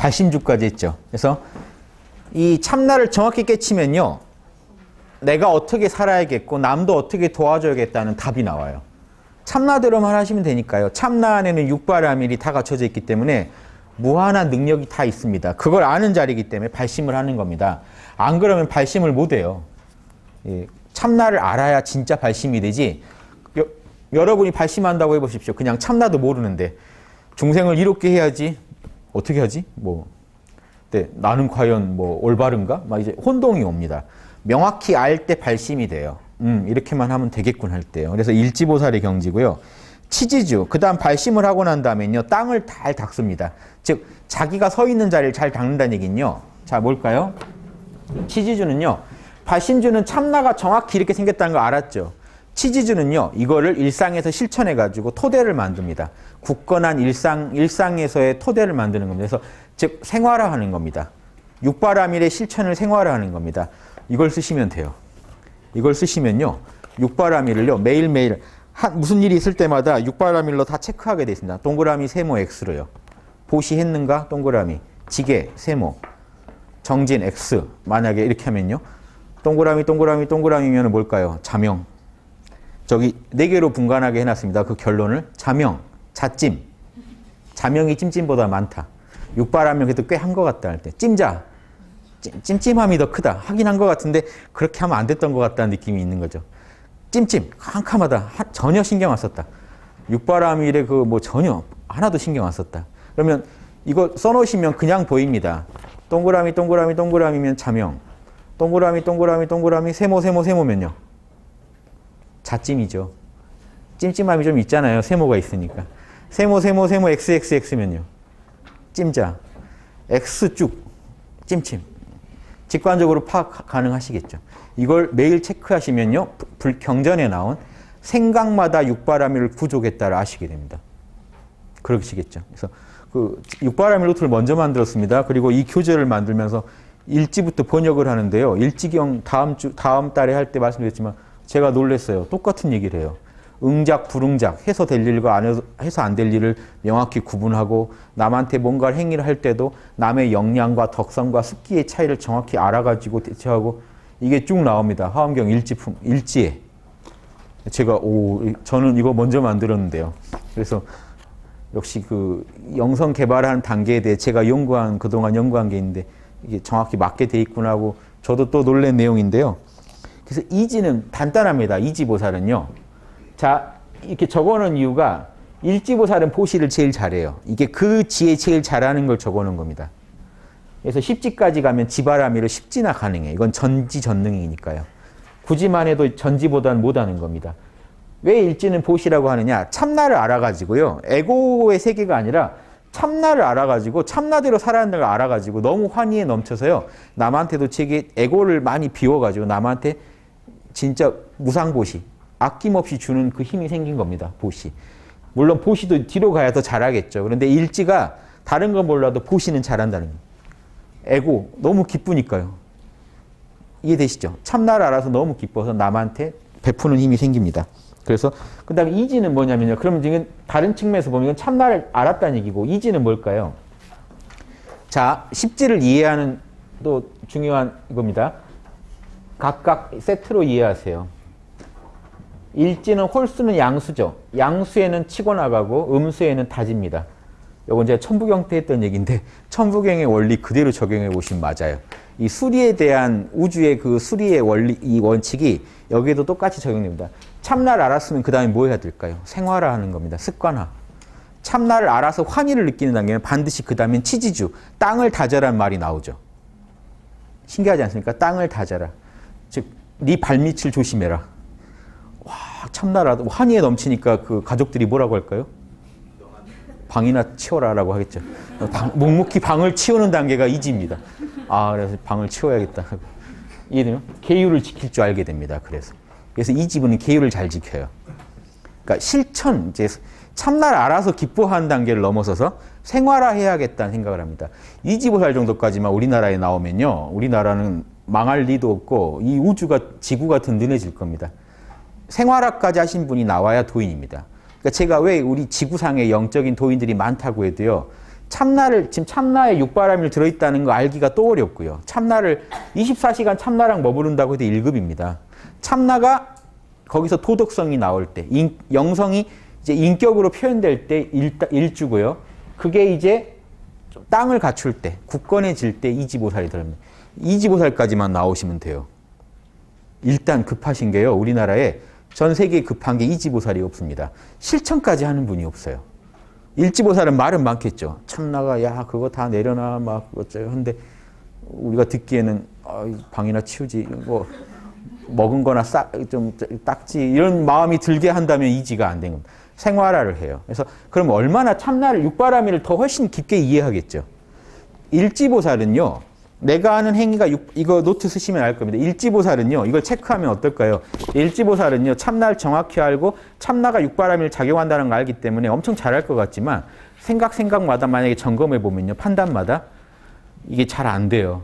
발심주까지 했죠. 그래서 이 참나를 정확히 깨치면요. 내가 어떻게 살아야겠고 남도 어떻게 도와줘야겠다는 답이 나와요. 참나대로만 하시면 되니까요. 참나 안에는 육바라밀이 다 갖춰져 있기 때문에 무한한 능력이 다 있습니다. 그걸 아는 자리이기 때문에 발심을 하는 겁니다. 안 그러면 발심을 못 해요. 예, 참나를 알아야 진짜 발심이 되지. 여러분이 발심한다고 해보십시오. 그냥 참나도 모르는데 중생을 이롭게 해야지. 어떻게 하지? 네, 나는 과연 올바른가? 막 이제 혼동이 옵니다. 명확히 알 때 발심이 돼요. 이렇게만 하면 되겠군 할 때요. 그래서 일지보살의 경지고요. 치지주, 그 다음 발심을 하고 난 다음에는요, 땅을 잘 닦습니다. 즉, 자기가 서 있는 자리를 잘 닦는다는 얘기는요. 자, 뭘까요? 치지주는요, 발심주는 참나가 정확히 이렇게 생겼다는 거 알았죠. 치지주는요, 이거를 일상에서 실천해가지고 토대를 만듭니다. 굳건한 일상에서의 토대를 만드는 겁니다. 그래서 즉, 생활화하는 겁니다. 육바라밀의 실천을 생활화하는 겁니다. 이걸 쓰시면 돼요. 이걸 쓰시면요, 육바라밀을요, 매일매일 무슨 일이 있을 때마다 육바라밀로 다 체크하게 되어 있습니다. 동그라미, 세모, X로요. 보시 했는가? 동그라미. 지게, 세모. 정진, X. 만약에 이렇게 하면요. 동그라미, 동그라미, 동그라미면 뭘까요? 자명. 저기 4개로 분간하게 해놨습니다. 그 결론을. 자명, 자찜. 자명이 찜찜보다 많다. 육바라밀 그래도 꽤 한 것 같다 할 때. 찜자. 찜찜함이 더 크다. 하긴 한 것 같은데 그렇게 하면 안 됐던 것 같다는 느낌이 있는 거죠. 찜찜, 캄캄하다. 전혀 신경 안 썼다. 육바라밀에 전혀 하나도 신경 안 썼다. 그러면 이거 써놓으시면 그냥 보입니다. 동그라미, 동그라미, 동그라미면 자명. 동그라미, 동그라미, 동그라미, 세모, 세모, 세모면요. 자찜이죠. 찜찜함이 좀 있잖아요. 세모가 있으니까. 세모, 세모, 세모, XXX면요. 찜자. X쭉. 찜찜. 직관적으로 파악 가능하시겠죠. 이걸 매일 체크하시면요. 경전에 나온 생각마다 육바라밀을 구족했다를 아시게 됩니다. 그러시겠죠. 그래서 그 육바라밀 노트를 먼저 만들었습니다. 그리고 이 교재를 만들면서 일지부터 번역을 하는데요. 일지경 다음 달에 할 때 말씀드렸지만 제가 놀랐어요. 똑같은 얘기를 해요. 응작, 불응작, 해서 될 일과 해서 안 될 일을 명확히 구분하고 남한테 뭔가를 행위를 할 때도 남의 역량과 덕성과 습기의 차이를 정확히 알아가지고 대처하고 이게 쭉 나옵니다. 화엄경 일지에. 제가 저는 이거 먼저 만들었는데요. 그래서 역시 그 영성 개발하는 단계에 대해 제가 그동안 연구한 게 있는데 이게 정확히 맞게 돼 있구나 하고 저도 또 놀란 내용인데요. 그래서 이지는 간단합니다. 이지보살은요. 자, 이렇게 적어놓은 이유가 일지보살은 보시를 제일 잘해요. 이게 그 지에 제일 잘하는 걸 적어놓은 겁니다. 그래서 십지까지 가면 지바라밀로 십지나 가능해. 이건 전지전능이니까요. 굳이만 해도 전지보다는 못하는 겁니다. 왜 일지는 보시라고 하느냐? 참나를 알아가지고요. 에고의 세계가 아니라 참나를 알아가지고 참나대로 살아가는 걸 알아가지고 너무 환희에 넘쳐서요. 남한테도 제게 에고를 많이 비워가지고 남한테 진짜 무상보시, 아낌없이 주는 그 힘이 생긴 겁니다. 보시. 물론 보시도 뒤로 가야 더 잘하겠죠. 그런데 일지가 다른 건 몰라도 보시는 잘한다는 거예요. 에고, 너무 기쁘니까요. 이해되시죠? 참나를 알아서 너무 기뻐서 남한테 베푸는 힘이 생깁니다. 그래서 그 다음에 이지는 뭐냐면요. 그러면 지금 다른 측면에서 보면 이건 참나를 알았다는 얘기고 이지는 뭘까요? 자, 십지를 이해하는 또 중요한 겁니다. 각각 세트로 이해하세요. 일지는 홀수는 양수죠. 양수에는 치고 나가고 음수에는 다집니다. 이건 제가 천부경 때 했던 얘기인데 천부경의 원리 그대로 적용해 보시면 맞아요. 이 수리에 대한 우주의 그 수리의 원리, 이 원칙이 여기에도 똑같이 적용됩니다. 참나를 알았으면 그 다음에 뭐 해야 될까요? 생활화하는 겁니다. 습관화. 참나를 알아서 환희를 느끼는 단계는 반드시 그 다음엔 치지주, 땅을 다져라는 말이 나오죠. 신기하지 않습니까? 땅을 다져라. 즉, 네 발밑을 조심해라. 와, 참나라 환희에 넘치니까 그 가족들이 뭐라고 할까요? 방이나 치워라라고 하겠죠. 묵묵히 방을 치우는 단계가 이지입니다. 아, 그래서 방을 치워야겠다. 이해돼요? 계율을 지킬 줄 알게 됩니다. 그래서 이 지분은 계율을 잘 지켜요. 그러니까 실천, 이제 참나를 알아서 기뻐하는 단계를 넘어서서 생활화해야겠다는 생각을 합니다. 이지보살 정도까지만 우리나라에 나오면요, 우리나라는 망할 리도 없고 이 우주가 지구가 든든해질 겁니다. 생활화까지 하신 분이 나와야 도인입니다. 그러니까 제가 왜 우리 지구상에 영적인 도인들이 많다고 해도요, 지금 참나에 육바라밀 들어있다는 거 알기가 또 어렵고요. 참나를 24시간 참나랑 머무른다고 해도 1급입니다. 참나가 거기서 도덕성이 나올 때, 영성이 이제 인격으로 표현될 때 일주고요. 그게 이제 땅을 갖출 때, 굳건해질 때 이지보살이 들어옵니다. 이지보살까지만 나오시면 돼요. 일단 급하신 게요. 우리나라에 전 세계에 급한 게 이지보살이 없습니다. 실천까지 하는 분이 없어요. 일지보살은 말은 많겠죠. 참나가 야 그거 다 내려놔 막 어쩌고 근데 우리가 듣기에는 방이나 치우지 뭐 먹은 거나 좀 닦지 이런 마음이 들게 한다면 이지가 안 된 겁니다. 생활화를 해요. 그래서 그럼 얼마나 참나를 육바라밀을 더 훨씬 깊게 이해하겠죠. 일지보살은요. 내가 하는 행위가 이거 노트 쓰시면 알 겁니다. 일지보살은요. 이걸 체크하면 어떨까요? 일지보살은요. 참나를 정확히 알고 참나가 육바라밀을 작용한다는 걸 알기 때문에 엄청 잘할 것 같지만 생각마다 만약에 점검해 보면요. 판단마다 이게 잘 안 돼요.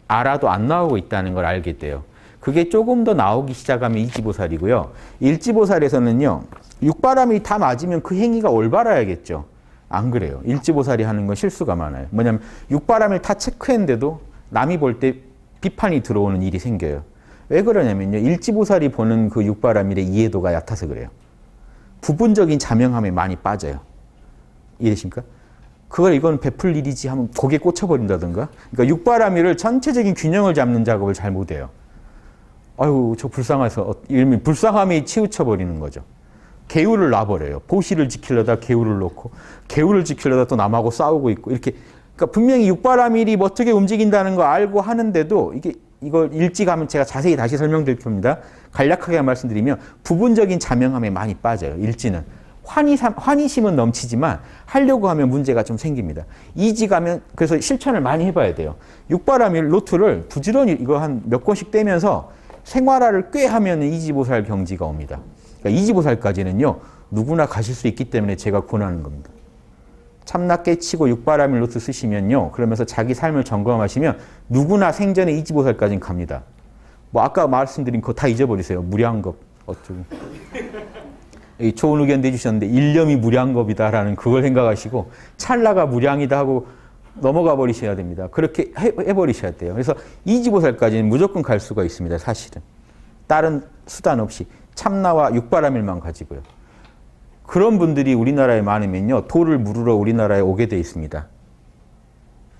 알아도 안 나오고 있다는 걸 알게 돼요. 그게 조금 더 나오기 시작하면 이지보살이고요. 일지보살에서는요. 육바라밀이 다 맞으면 그 행위가 올바라야겠죠. 안 그래요. 일지보살이 하는 건 실수가 많아요. 뭐냐면 육바라밀 다 체크했는데도 남이 볼 때 비판이 들어오는 일이 생겨요. 왜 그러냐면요. 일지보살이 보는 그 육바라밀의 이해도가 얕아서 그래요. 부분적인 자명함에 많이 빠져요. 이해되십니까? 이건 베풀 일이지 하면 거기에 꽂혀버린다든가. 그러니까 육바라밀을 전체적인 균형을 잡는 작업을 잘 못해요. 아유, 저 불쌍해서, 이러면 불쌍함이 치우쳐버리는 거죠. 계율을 놔버려요. 보시를 지키려다 계율을 놓고, 계율을 지키려다 또 남하고 싸우고 있고, 이렇게. 그러니까 분명히 육바라밀이 어떻게 움직인다는 거 알고 하는데도, 이걸 일찍하면 제가 자세히 다시 설명드릴 겁니다. 간략하게 말씀드리면, 부분적인 자명함에 많이 빠져요. 일지는. 환희심은 넘치지만, 하려고 하면 문제가 좀 생깁니다. 이지가면, 그래서 실천을 많이 해봐야 돼요. 육바라밀 노트를 부지런히 이거 한 몇 권씩 떼면서 생활화를 꽤 하면 이지보살 경지가 옵니다. 그러니까 이지보살까지는요. 누구나 가실 수 있기 때문에 제가 권하는 겁니다. 참나 깨치고 육바라밀 노트 쓰시면요. 그러면서 자기 삶을 점검하시면 누구나 생전에 이지보살까지는 갑니다. 뭐 아까 말씀드린 거 다 잊어버리세요. 무량겁 어쩌고. 좋은 의견 내주셨는데 일념이 무량겁이다라는 그걸 생각하시고 찰나가 무량이다 하고 넘어가 버리셔야 됩니다. 그렇게 해버리셔야 돼요. 그래서 이지보살까지는 무조건 갈 수가 있습니다. 사실은. 다른 수단 없이. 참나와 육바라밀만 가지고요. 그런 분들이 우리나라에 많으면요. 도를 물으러 우리나라에 오게 돼 있습니다.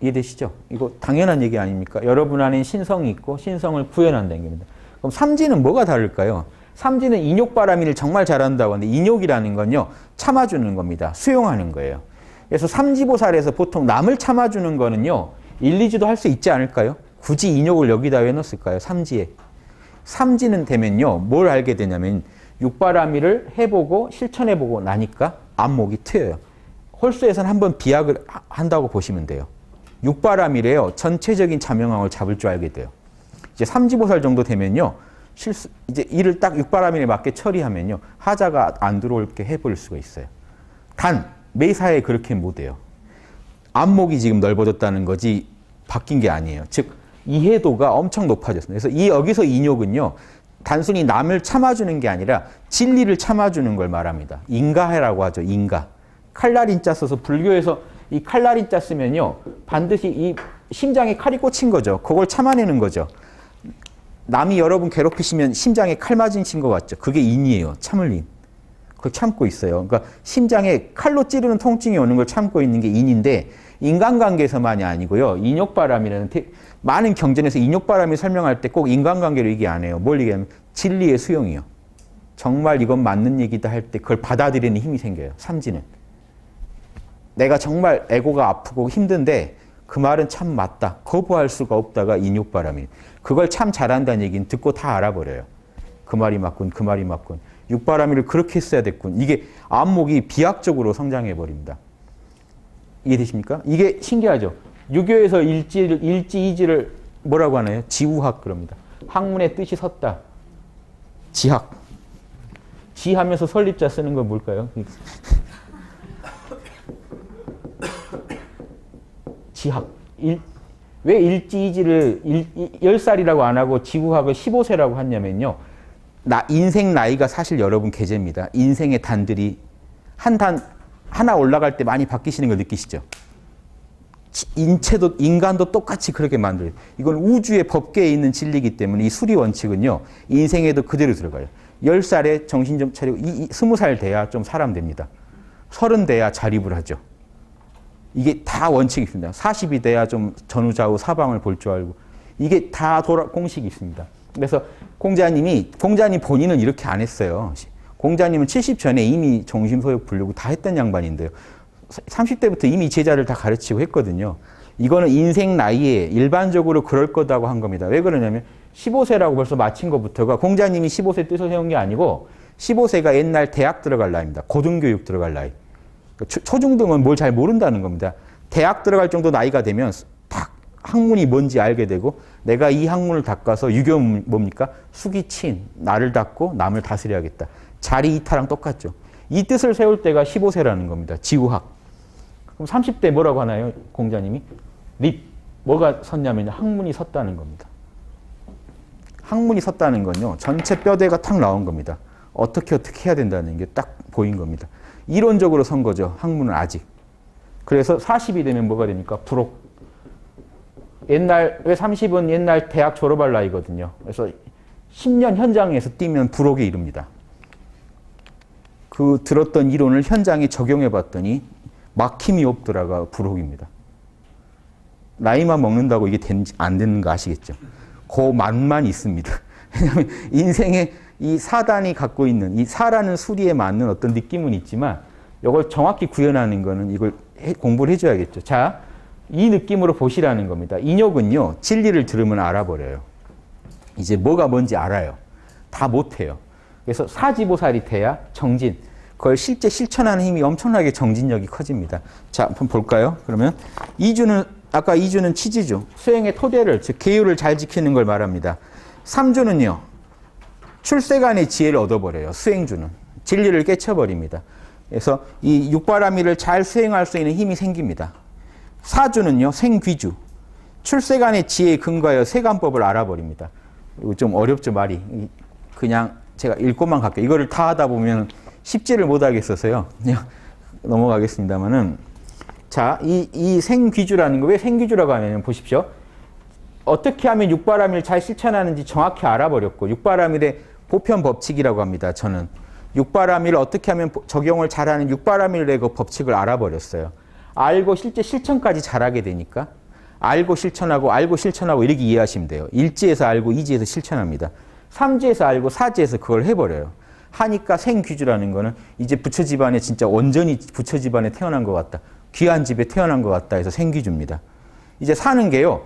이해되시죠? 이거 당연한 얘기 아닙니까? 여러분 안에 신성이 있고 신성을 구현한다는 겁니다. 그럼 삼지는 뭐가 다를까요? 삼지는 인욕바라밀을 정말 잘한다고 하는데 인욕이라는 건요. 참아주는 겁니다. 수용하는 거예요. 그래서 삼지보살에서 보통 남을 참아주는 거는요. 1, 2지도 할 수 있지 않을까요? 굳이 인욕을 여기다 왜 넣었을까요? 삼지에. 삼지는 되면요. 뭘 알게 되냐면 육바라밀을 해보고 실천해보고 나니까 안목이 트여요. 홀수에서는 한번 비약을 한다고 보시면 돼요. 육바라밀에요. 전체적인 자명함을 잡을 줄 알게 돼요. 이제 삼지보살 정도 되면요. 이제 일을 딱 육바라밀에 맞게 처리하면요. 하자가 안 들어올게 해볼 수가 있어요. 단 매사에 그렇게 못해요. 안목이 지금 넓어졌다는 거지 바뀐 게 아니에요. 즉 이해도가 엄청 높아졌습니다. 그래서 여기서 인욕은요. 단순히 남을 참아주는 게 아니라 진리를 참아주는 걸 말합니다. 인가해라고 하죠. 인가. 칼날인자 써서 불교에서 이 칼날인자 쓰면요. 반드시 이 심장에 칼이 꽂힌 거죠. 그걸 참아내는 거죠. 남이 여러분 괴롭히시면 심장에 칼 맞으신 것 같죠. 그게 인이에요. 참을 인. 그걸 참고 있어요. 그러니까 심장에 칼로 찌르는 통증이 오는 걸 참고 있는 게 인인데 인간관계에서만이 아니고요. 인욕바람이라는 많은 경전에서 인욕바람을 설명할 때 꼭 인간관계로 얘기 안 해요. 뭘 얘기하면 진리의 수용이요. 정말 이건 맞는 얘기다 할 때 그걸 받아들이는 힘이 생겨요. 삼지는. 내가 정말 에고가 아프고 힘든데 그 말은 참 맞다. 거부할 수가 없다가 인욕바람이. 그걸 참 잘한다는 얘기는 듣고 다 알아버려요. 그 말이 맞군, 그 말이 맞군. 육바라밀을 그렇게 했어야 됐군. 이게 안목이 비약적으로 성장해버립니다. 이해되십니까? 이게 신기하죠? 유교에서 일지이지를 뭐라고 하나요? 지우학 그럽니다. 학문의 뜻이 섰다. 지학. 지하면서 설립자 쓰는 건 뭘까요? 지학. 왜 일지이지를 10살이라고 안 하고 지우학을 15세라고 했냐면요. 인생 나이가 사실 여러분 계제입니다. 인생의 단들이 하나 올라갈 때 많이 바뀌시는 걸 느끼시죠? 인체도 인간도 똑같이 그렇게 만들어요. 이건 우주의 법계에 있는 진리이기 때문에 이 수리 원칙은요. 인생에도 그대로 들어가요. 10살에 정신 좀 차리고 20살 돼야 좀 사람 됩니다. 30 돼야 자립을 하죠. 이게 다 원칙이 있습니다. 40이 돼야 좀 전후좌우 사방을 볼 줄 알고 이게 다 공식이 있습니다. 그래서 공자님 본인은 이렇게 안 했어요. 공자님은 70 전에 이미 정심소욕 부르고 다 했던 양반인데요. 30대부터 이미 제자를 다 가르치고 했거든요. 이거는 인생 나이에 일반적으로 그럴 거다고 한 겁니다. 왜 그러냐면 15세라고 벌써 마친 것부터가 공자님이 15세 뜻을 세운 게 아니고 15세가 옛날 대학 들어갈 나이입니다. 고등교육 들어갈 나이. 초중등은 뭘 잘 모른다는 겁니다. 대학 들어갈 정도 나이가 되면 딱 학문이 뭔지 알게 되고 내가 이 학문을 닦아서 유교 뭡니까? 수기친, 나를 닦고 남을 다스려야겠다. 자리 이타랑 똑같죠. 이 뜻을 세울 때가 15세라는 겁니다. 지구학. 그럼 30대 뭐라고 하나요? 공자님이? 뭐가 섰냐면 학문이 섰다는 겁니다. 학문이 섰다는 건요. 전체 뼈대가 탁 나온 겁니다. 어떻게 해야 된다는 게 딱 보인 겁니다. 이론적으로 선 거죠. 학문은 아직. 그래서 40이 되면 뭐가 되니까? 부록. 왜 30은 옛날 대학 졸업할 나이거든요. 그래서 10년 현장에서 뛰면 부록에 이릅니다. 그 들었던 이론을 현장에 적용해 봤더니 막힘이 없더라가 부록입니다. 나이만 먹는다고 이게 안 되는 거 아시겠죠? 그 맛만 있습니다. 왜냐하면 인생에 이 사단이 갖고 있는 이 사라는 수리에 맞는 어떤 느낌은 있지만 이걸 정확히 구현하는 거는 이걸 공부를 해줘야겠죠. 자, 이 느낌으로 보시라는 겁니다. 인욕은요, 진리를 들으면 알아버려요. 이제 뭐가 뭔지 알아요. 다 못해요. 그래서 사지보살이 돼야 정진. 그걸 실제 실천하는 힘이 엄청나게 정진력이 커집니다. 자, 한번 볼까요? 그러면 아까 2주는 치지주. 수행의 토대를, 즉 계율을 잘 지키는 걸 말합니다. 3주는요. 출세간의 지혜를 얻어버려요. 수행주는. 진리를 깨쳐버립니다. 그래서 이 육바라밀을 잘 수행할 수 있는 힘이 생깁니다. 4주는요. 생귀주. 출세간의 지혜에 근거하여 세간법을 알아버립니다. 이거 좀 어렵죠, 말이. 그냥 제가 읽고만 갈게요. 이거를 다 하다 보면 쉽지를 못하겠어서요. 그냥 넘어가겠습니다만은. 자, 이 생귀주라는 거, 왜 생귀주라고 하냐면 보십시오. 어떻게 하면 육바라밀을 잘 실천하는지 정확히 알아버렸고, 육바라밀의 보편 법칙이라고 합니다. 저는. 육바라밀을 어떻게 하면 적용을 잘하는 육바라밀의 그 법칙을 알아버렸어요. 알고 실제 실천까지 잘하게 되니까 알고 실천하고 이렇게 이해하시면 돼요. 1지에서 알고 2지에서 실천합니다. 3지에서 알고 4지에서 그걸 해버려요. 하니까 생귀주라는 거는 이제 부처 집안에 진짜 온전히 부처 집안에 태어난 것 같다. 귀한 집에 태어난 것 같다 해서 생귀주입니다. 이제 사는 게요.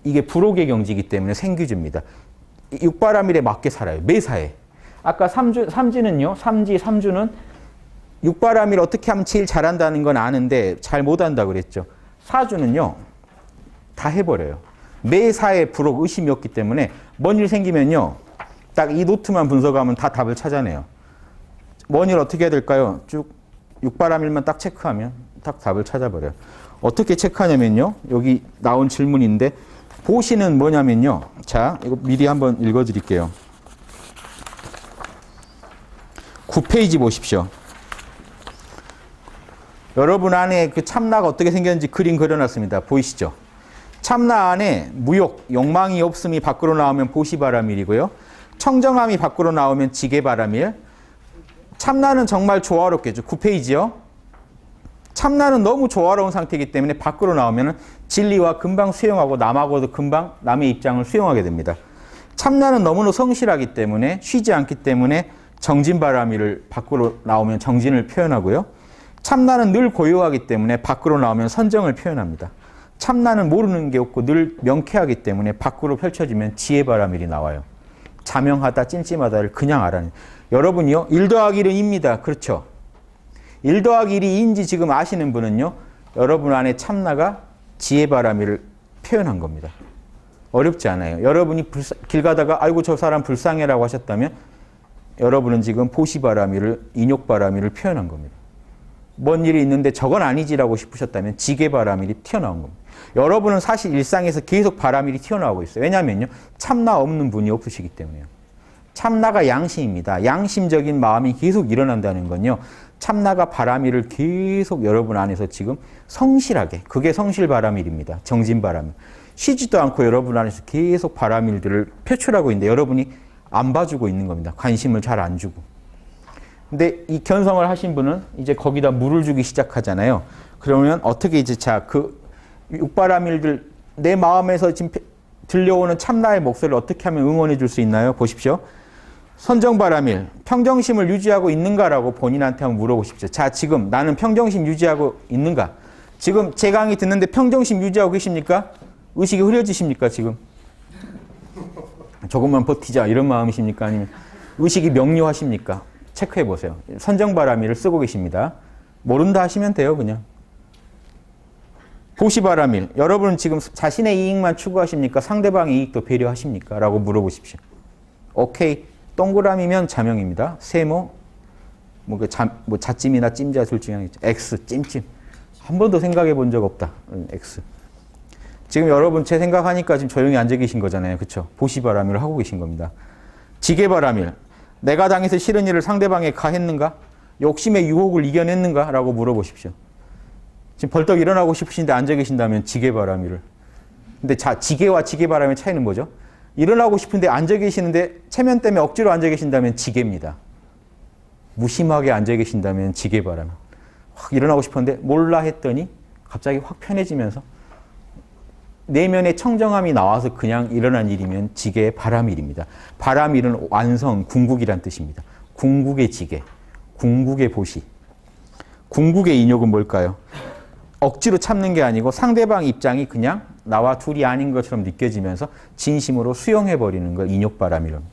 이게 불옥의 경지이기 때문에 생귀주입니다. 육바라밀에 맞게 살아요. 매사에. 아까 3지는요. 3주는 육바라밀 어떻게 하면 제일 잘한다는 건 아는데 잘 못한다고 그랬죠. 4주는요. 다 해버려요. 매사에 불옥 의심이 없기 때문에 뭔 일 생기면요. 딱 이 노트만 분석하면 다 답을 찾아내요. 뭔 일 어떻게 해야 될까요? 쭉 육바라밀만 딱 체크하면 딱 답을 찾아버려요. 어떻게 체크하냐면요. 여기 나온 질문인데 보시는 뭐냐면요. 자, 이거 미리 한번 읽어드릴게요. 9페이지 보십시오. 여러분 안에 그 참나가 어떻게 생겼는지 그림 그려놨습니다. 보이시죠? 참나 안에 무욕, 욕망이 없음이 밖으로 나오면 보시바라밀이고요. 청정함이 밖으로 나오면 지게바라밀. 참나는 정말 조화롭겠죠. 9페이지요. 참나는 너무 조화로운 상태이기 때문에 밖으로 나오면 진리와 금방 수용하고 남하고도 금방 남의 입장을 수용하게 됩니다. 참나는 너무나 성실하기 때문에 쉬지 않기 때문에 정진바라밀을 밖으로 나오면 정진을 표현하고요. 참나는 늘 고요하기 때문에 밖으로 나오면 선정을 표현합니다. 참나는 모르는 게 없고 늘 명쾌하기 때문에 밖으로 펼쳐지면 지혜바라밀이 나와요. 자명하다, 찜찜하다를 그냥 알아요. 여러분이요. 1 더하기 1입니다. 그렇죠? 1 더하기 1이 2인지 지금 아시는 분은요. 여러분 안에 참나가 지혜바라밀을 표현한 겁니다. 어렵지 않아요. 여러분이 길 가다가 아이고 저 사람 불쌍해라고 하셨다면 여러분은 지금 보시바라밀을 인욕바라밀을 표현한 겁니다. 뭔 일이 있는데 저건 아니지라고 싶으셨다면 지게바라밀이 튀어나온 겁니다. 여러분은 사실 일상에서 계속 바라밀이 튀어나오고 있어요. 왜냐하면요. 참나 없는 분이 없으시기 때문에요. 참나가 양심입니다. 양심적인 마음이 계속 일어난다는 건요. 참나가 바라밀을 계속 여러분 안에서 지금 성실하게, 그게 성실 바라밀입니다. 정진 바라밀. 쉬지도 않고 여러분 안에서 계속 바라밀들을 표출하고 있는데 여러분이 안 봐주고 있는 겁니다. 관심을 잘 안 주고. 근데 이 견성을 하신 분은 이제 거기다 물을 주기 시작하잖아요. 그러면 어떻게 이제 그 육바라밀들 내 마음에서 지금 들려오는 참나의 목소리를 어떻게 하면 응원해 줄 수 있나요? 보십시오. 선정바라밀, 평정심을 유지하고 있는가라고 본인한테 한번 물어보십시오. 자, 지금 나는 평정심 유지하고 있는가? 지금 제 강의 듣는데 평정심 유지하고 계십니까? 의식이 흐려지십니까, 지금? 조금만 버티자, 이런 마음이십니까? 아니면 의식이 명료하십니까? 체크해 보세요. 선정바라밀을 쓰고 계십니다. 모른다 하시면 돼요, 그냥. 보시바라밀, 여러분은 지금 자신의 이익만 추구하십니까? 상대방의 이익도 배려하십니까? 라고 물어보십시오. 오케이. 동그라미면 자명입니다. 세모, 자찜이나 찜자 둘 중에 하나겠죠. X, 찜찜. 한 번도 생각해 본 적 없다. X. 지금 여러분 제 생각하니까 지금 조용히 앉아 계신 거잖아요. 그렇죠? 보시바라밀을 하고 계신 겁니다. 지게바라밀. 내가 당해서 싫은 일을 상대방에 가했는가? 욕심의 유혹을 이겨냈는가? 라고 물어보십시오. 지금 벌떡 일어나고 싶으신데 앉아 계신다면 지게바라밀을. 근데 지게와 지게바람의 차이는 뭐죠? 일어나고 싶은데 앉아 계시는데 체면 때문에 억지로 앉아 계신다면 지게입니다. 무심하게 앉아 계신다면 지게바람. 확 일어나고 싶었는데 몰라 했더니 갑자기 확 편해지면서 내면의 청정함이 나와서 그냥 일어난 일이면 지게의 바람일입니다. 바람일은 완성, 궁극이란 뜻입니다. 궁극의 지게, 궁극의 보시. 궁극의 인욕은 뭘까요? 억지로 참는 게 아니고 상대방 입장이 그냥 나와 둘이 아닌 것처럼 느껴지면서 진심으로 수용해버리는 걸 인욕바람이랍니다.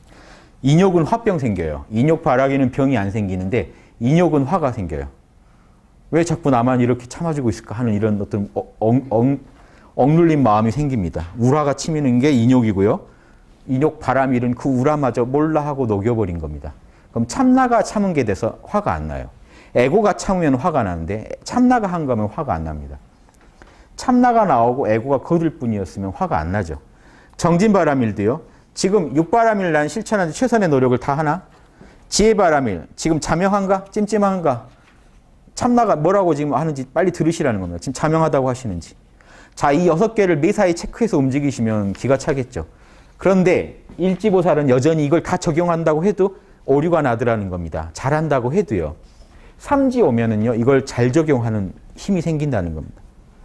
인욕은 화병 생겨요. 인욕 바라기는 병이 안 생기는데 인욕은 화가 생겨요. 왜 자꾸 나만 이렇게 참아주고 있을까 하는 이런 어떤 억눌린 마음이 생깁니다. 우라가 치미는 게 인욕이고요. 인욕 바람일은 그 우라마저 몰라 하고 녹여버린 겁니다. 그럼 참나가 참은 게 돼서 화가 안 나요. 에고가 참으면 화가 나는데 참나가 한 거면 화가 안 납니다. 참나가 나오고 에고가 거들 뿐이었으면 화가 안 나죠. 정진바라밀도요. 지금 육바라밀 난 실천하는 최선의 노력을 다 하나? 지혜바라밀 지금 자명한가? 찜찜한가? 참나가 뭐라고 지금 하는지 빨리 들으시라는 겁니다. 지금 자명하다고 하시는지. 자, 이 6개를 매사에 체크해서 움직이시면 기가 차겠죠. 그런데 일지보살은 여전히 이걸 다 적용한다고 해도 오류가 나더라는 겁니다. 잘한다고 해도요. 삼지 오면은요, 이걸 잘 적용하는 힘이 생긴다는 겁니다.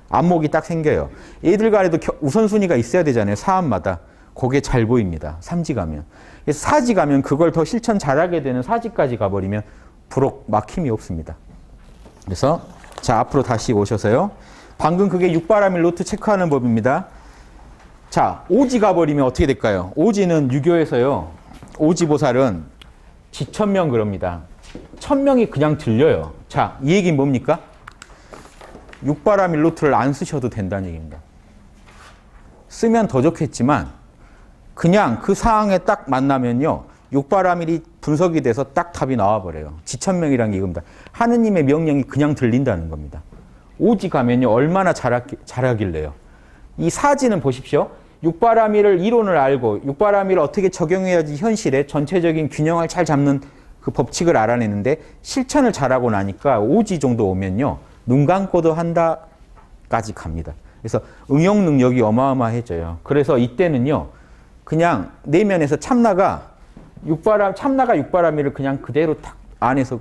안목이 딱 생겨요. 얘들 간에도 우선순위가 있어야 되잖아요. 사안마다. 그게 잘 보입니다. 삼지 가면. 그래서 사지 가면 그걸 더 실천 잘하게 되는 사지까지 가버리면 부록 막힘이 없습니다. 그래서 자, 앞으로 다시 오셔서요. 방금 그게 육바라밀 노트 체크하는 법입니다. 자, 오지 가버리면 어떻게 될까요? 오지는 유교에서요. 오지보살은 지천명 그럽니다. 천명이 그냥 들려요. 자, 이 얘기는 뭡니까? 육바라밀 노트를 안 쓰셔도 된다는 얘기입니다. 쓰면 더 좋겠지만 그냥 그 상황에 딱 만나면요. 육바라밀이 분석이 돼서 딱 답이 나와버려요. 지천명이라는 게 이겁니다. 하느님의 명령이 그냥 들린다는 겁니다. 오지 가면요. 얼마나 잘하길래요. 이 사지는 보십시오. 육바라밀을 이론을 알고 육바라밀을 어떻게 적용해야지 현실에 전체적인 균형을 잘 잡는 그 법칙을 알아내는데 실천을 잘하고 나니까 오지 정도 오면요. 눈 감고도 한다까지 갑니다. 그래서 응용 능력이 어마어마해져요. 그래서 이때는요. 그냥 내면에서 참나가 육바라밀을 그냥 그대로 딱 안에서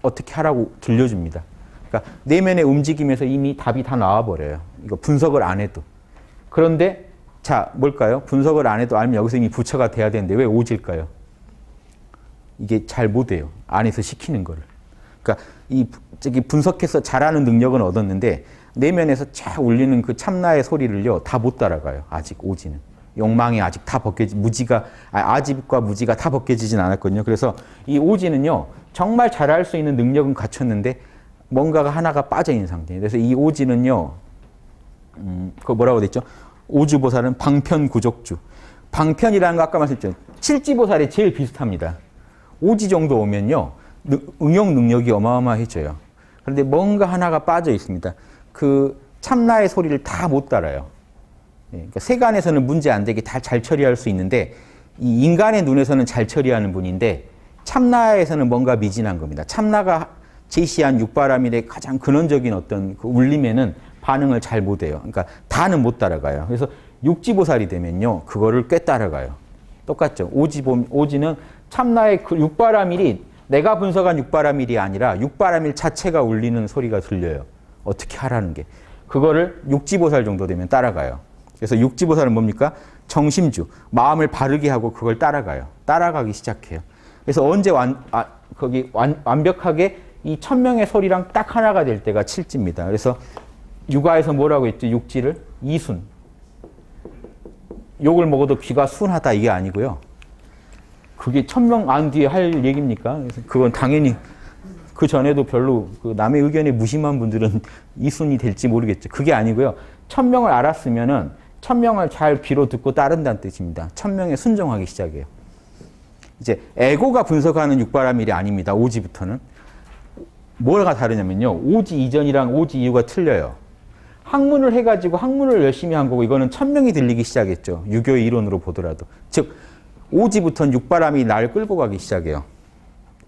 어떻게 하라고 들려줍니다. 그러니까 내면의 움직임에서 이미 답이 다 나와버려요. 이거 분석을 안 해도. 그런데 자, 뭘까요? 분석을 안 해도 알면 여기서 이미 부처가 돼야 되는데 왜 오질까요? 이게 잘 못해요. 안에서 시키는 거를. 그러니까 저기 분석해서 잘하는 능력은 얻었는데 내면에서 쫙 울리는 그 참나의 소리를요. 다 못 따라가요. 아직 오지는. 욕망이 아직 다 아집과 무지가 다 벗겨지진 않았거든요. 그래서 이 오지는요. 정말 잘할 수 있는 능력은 갖췄는데 뭔가가 하나가 빠져있는 상태예요. 그래서 이 오지는요. 그거 뭐라고 됐죠? 오주보살은 방편구족주. 방편이라는 거 아까 말씀드렸죠. 칠지보살이 제일 비슷합니다. 오지 정도 오면요. 응용 능력이 어마어마해져요. 그런데 뭔가 하나가 빠져 있습니다. 그 참나의 소리를 다 못 따라요. 그러니까 세간에서는 문제 안 되게 다 잘 처리할 수 있는데 이 인간의 눈에서는 잘 처리하는 분인데 참나에서는 뭔가 미진한 겁니다. 참나가 제시한 육바라밀의 가장 근원적인 어떤 그 울림에는 반응을 잘 못해요. 그러니까 다는 못 따라가요. 그래서 육지보살이 되면요, 그거를 꽤 따라가요. 똑같죠. 오지는 참나의 그 육바라밀이 내가 분석한 육바라밀이 아니라 육바라밀 자체가 울리는 소리가 들려요. 어떻게 하라는 게. 그거를 육지보살 정도 되면 따라가요. 그래서 육지보살은 뭡니까? 정심주, 마음을 바르게 하고 그걸 따라가요. 따라가기 시작해요. 그래서 언제 완벽하게 이 천명의 소리랑 딱 하나가 될 때가 칠지입니다. 그래서 육아에서 뭐라고 했죠? 육지를 이순. 욕을 먹어도 귀가 순하다 이게 아니고요. 그게 천명 안 뒤에 할 얘기입니까? 그래서 그건 당연히 그 전에도 별로 그 남의 의견에 무심한 분들은 이순이 될지 모르겠죠. 그게 아니고요. 천명을 알았으면은 천명을 잘 귀로 듣고 따른다는 뜻입니다. 천명에 순종하기 시작해요. 이제 에고가 분석하는 육바라밀이 아닙니다. 오지부터는. 뭐가 다르냐면요. 오지 이전이랑 오지 이후가 틀려요. 학문을 해가지고 학문을 열심히 한 거고 이거는 천명이 들리기 시작했죠. 유교의 이론으로 보더라도. 즉 오지부터는 육바라밀이 나를 끌고 가기 시작해요.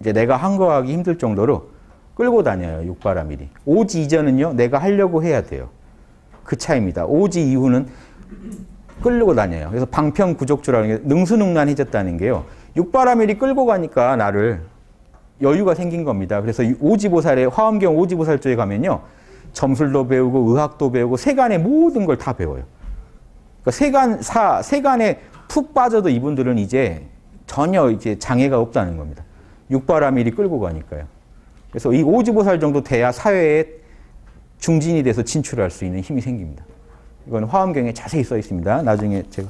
이제 내가 한거하기 힘들 정도로 끌고 다녀요. 육바라밀이. 오지 이전은요. 내가 하려고 해야 돼요. 그 차이입니다. 오지 이후는 끌고 다녀요. 그래서 방편구족주라는 게 능수능란해졌다는 게요. 육바라밀이 끌고 가니까 나를 여유가 생긴 겁니다. 그래서 오지보살의 화엄경 오지보살조에 가면요. 점술도 배우고 의학도 배우고 세간의 모든 걸 다 배워요. 그러니까 세간에 푹 빠져도 이분들은 이제 전혀 이제 장애가 없다는 겁니다. 육바라밀이 끌고 가니까요. 그래서 이 오지보살 정도 돼야 사회에 중진이 돼서 진출할 수 있는 힘이 생깁니다. 이건 화엄경에 자세히 써 있습니다. 나중에 제가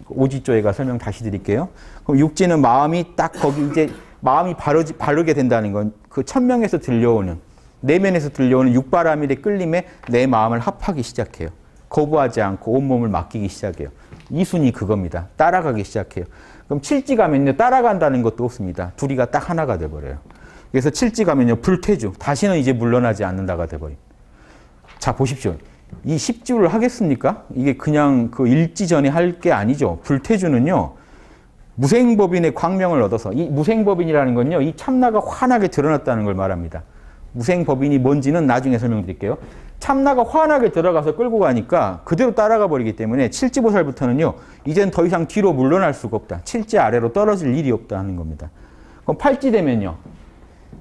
오지조에가 설명 다시 드릴게요. 그럼 육지는 마음이 딱 거기 이제 마음이 바르게 된다는 건 그 천명에서 들려오는 내면에서 들려오는 육바라밀의 끌림에 내 마음을 합하기 시작해요. 거부하지 않고 온몸을 맡기기 시작해요. 이순이 그겁니다. 따라가기 시작해요. 그럼 칠지 가면요. 따라간다는 것도 없습니다. 둘이가 딱 하나가 돼버려요. 그래서 칠지 가면요. 불퇴주. 다시는 이제 물러나지 않는다가 돼버립니다. 자 보십시오. 이 10주를 하겠습니까? 이게 그냥 그 일지전에 할 게 아니죠. 불퇴주는요. 무생법인의 광명을 얻어서 이 무생법인이라는 건요. 이 참나가 환하게 드러났다는 걸 말합니다. 무생법인이 뭔지는 나중에 설명드릴게요. 참나가 환하게 들어가서 끌고 가니까 그대로 따라가 버리기 때문에 칠지보살부터는요. 이젠 더 이상 뒤로 물러날 수가 없다. 칠지 아래로 떨어질 일이 없다 하는 겁니다. 그럼 팔지 되면요.